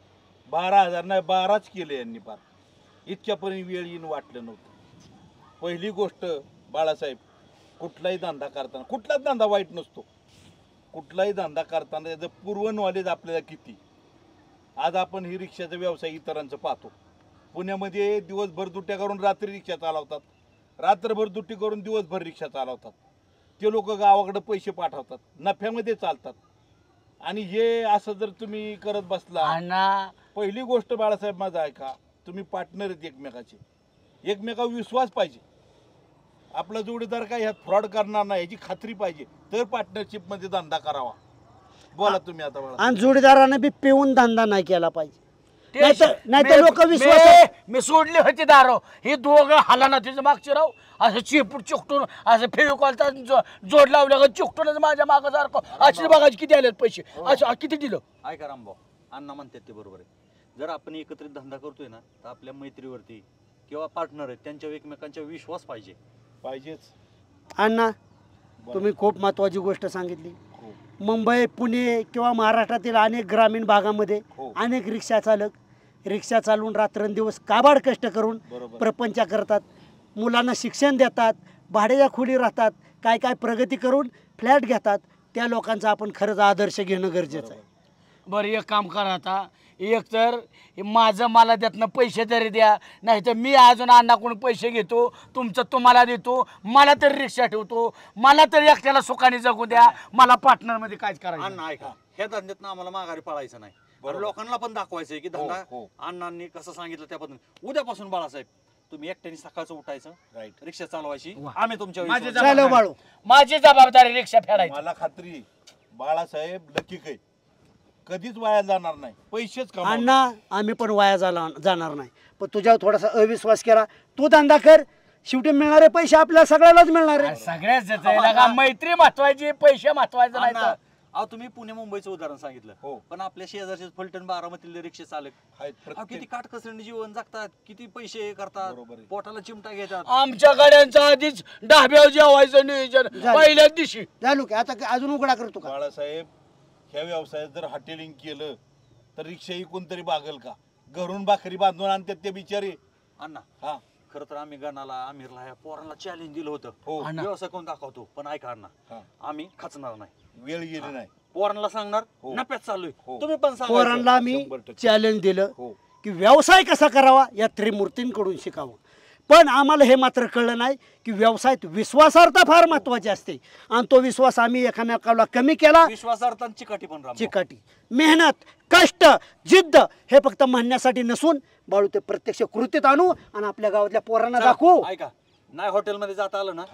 12,000 नाही 12च केले यांनी पार. इतक्यापर्यंत वेळ येईन वाटलं नव्हतं. पहिली गोष्ट बाळासाहेब कुठलाही धंदा करताना कुठलाच धंदा वाईट नसतो. कुठलाही धंदा करताना त्याचं पूर्व नॉलेज आपल्याला किती. आज आपण ही रिक्षाचा व्यवसाय इतरांचं पाहतो. पुण्यामध्ये दिवसभर दुट्ट्या करून रात्री रिक्षा चालवतात रात्रभर दुट्टी करून दिवसभर रिक्षा चालवतात. ते लोक गावाकडे पैसे पाठवतात नफ्यामध्ये चालतात. आणि हे असं जर तुम्ही करत बसला पहिली गोष्ट बाळासाहेब माझा ऐका तुम्ही पार्टनर आहेत एकमेकाचे. एकमेकावर विश्वास पाहिजे. आपला जोडीदार काय ह्यात फ्रॉड करणार नाही याची खात्री पाहिजे तर पार्टनरशिप मध्ये धंदा करावा. बोला तुम्ही आता बाळा. आणि जोडीदारानं बी पिऊन धंदा नाही केला पाहिजे. नाही लोक विश्वास मी सोडली होती दारो हे दोघं हाला ना तिचं मागचे राव असं चिपूट चिकटून असं फेविकॉलचा जोड लावलं चिकटूनच माझ्या मागं सारखं अशी बघायचे किती आले पैसे असं किती दिलं. ऐका रामभाऊ अण्णा म्हणतात ते बरोबर आहे. जर आपण एकत्रित धंदा करतोय ना तर आपल्या मैत्रीवरती किंवा पार्टनर आहेत त्यांच्या एकमेकांचा विश्वास पाहिजेच. अण्णा तुम्ही खूप महत्वाची गोष्ट सांगितली. मुंबई पुणे किंवा महाराष्ट्रातील अनेक ग्रामीण भागामध्ये अनेक रिक्षा चालक रिक्षा चालवून रात्रंदिवस काबाड कष्ट करून प्रपंच करतात. मुलांना शिक्षण देतात भाड्याच्या खोली राहतात काय काय प्रगती करून फ्लॅट घेतात. त्या लोकांचा आपण खरंच आदर्श घेणं गरजेचं आहे. बरं एक काम करा आता एक तर माझं मला त्यातनं पैसे तरी द्या नाही तर मी अजून अण्णाकडून पैसे घेतो तुमचं तुम्हाला देतो मला तरी रिक्षा ठेवतो मला तरी एकट्याला सुखाने जगू द्या मला पार्टनरमध्ये काहीच करायचं. अण्णा ऐका ह्या धंद्यात आम्हाला माघारी पळायचं नाही. लोकांना पण दाखवायचंय की धंदा अण्णांनी कसं सांगितलं त्या पद्धतीने. उद्यापासून बाळासाहेब तुम्ही एकट्याने सकाळचं उठायचं रिक्षा चालवायची आम्ही तुमच्या माझी जबाबदारी रिक्षा फेडायची. मला खात्री बाळासाहेब लकीक आहे कधीच वाया जाणार नाही. पैसेच अण्णा आम्ही पण वाया जाणार नाही. पण तुझ्यावर थोडासा अविश्वास केला तू धंदा कर शेवटी मिळणारे पैसे आपल्याला सगळ्यालाच मिळणार आहे. सगळ्याच मैत्री महत्वाची पैसे महत्वाचे नाही. अहो तुम्ही पुणे मुंबईचं उदाहरण सांगितलं पण आपल्या शेजारचे फलटण बारामतीतले रिक्षा चालक किती काटकसरीने जीवन जगतात किती पैसे करतात पोटाला चिमटा घेतात. आमच्या गाड्यांचा आधीच डाब्यावर जेवायचं नियोजन पहिल्याच दिवशी झालो की आता अजून उघडा करतो का. बाळासाहेब ह्या व्यवसायात जर हॉटेलिंग केलं तर रिक्षाही कोणतरी बागल का. घरून भाकरी बांधून आणतात ते बिचारे. अण्णा खरं तर आम्ही गणाला आमिरला ह्या पोरांना चॅलेंज दिलं होतं व्यवसाय कोण दाखवतो पण ऐका अण्णा आम्ही खचणार नाही. वेळ गेली नाही पोरांना सांगणार नफ्यात चाललोय तुम्ही पण सांगा. पोरांना आम्ही चॅलेंज दिलं की व्यवसाय कसा करावा या त्रिमूर्तींकडून शिकावं. पण आम्हाला हे मात्र कळलं नाही की व्यवसायात विश्वासार्हता फार महत्वाची असते आणि तो विश्वास आम्ही एखाद्याला कमी केला. विश्वासार्हता चिकाटी पण चिकाटी मेहनत कष्ट जिद्द हे फक्त म्हणण्यासाठी नसून बाळू ते प्रत्यक्ष कृतीत आणू आणि आपल्या गावातल्या पोरांना दाखवू. ऐका नाही हॉटेलमध्ये जाता आलं ना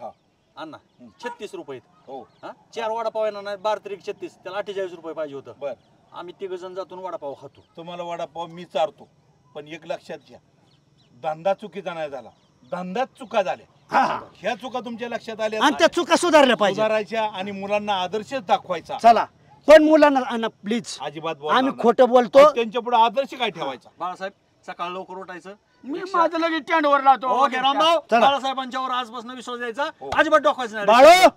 अण्णा 36 रुपये 4 वडापाव नाही 12 तरी 36 त्याला 48 रुपये पाहिजे होतं. बर आम्ही 3 जण जातून वडापाव खातो. तुम्हाला वडापाव मी चारतो पण एक लक्षात घ्या धंदा चुकीचा नाही झाला धंद्यात चुका झाल्या ह्या चुका तुमच्या लक्षात आल्या आणि त्या चुका सुधारल्या पाहिजे सुधारायच्या आणि मुलांना आदर्शच दाखवायचा. चला पण मुलांना प्लीज अजिबात आम्ही खोटं बोलतो. त्यांच्या पुढे आदर्श काय ठेवायचा? बाळासाहेब सकाळ लवकर उठायचं. मी माझं लगेच स्टँडवर लावतो. ओके रामभाऊ, चला. बाळासाहेबांच्यावर आजपासून विश्वास द्यायचा, अजिबात डोकायचं नाही. बाळो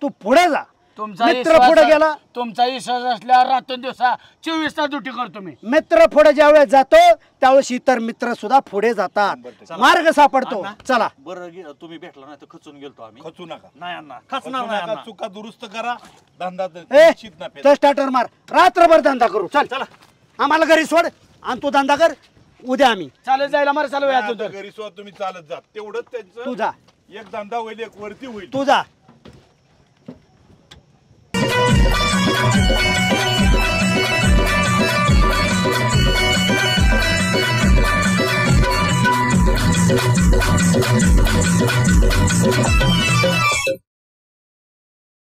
तू पुढे जा. तुमचा मित्र पुढे गेला. तुमचा विश्वास असल्यावर रातून दिवसा 24 तास ड्युटी करतो मी. मित्र पुढे ज्यावेळेस जातो त्यावेळेस इतर मित्र सुद्धा पुढे जातात, मार्ग सापडतो. अण्णा, चला बरं तुम्ही भेटला नाही तर खचून गेलतो आम्ही. खचू नका. नाही अण्णा, खचणार नाही अण्णा. चुका दुरुस्त करा, धंदा ए निश्चित नाही. तर स्टार्टर मार, रात्रभर धंदा करू. चल चला, आम्हाला घरी सोड आणि तू धंदा कर. उद्या आम्ही चालत जायला मला चालू आता घरी सुद्धा तुम्ही चालत जा. तेवढंच त्यांचं तू जा. एक धंदा होईल, एक वरती होईल. तू जा.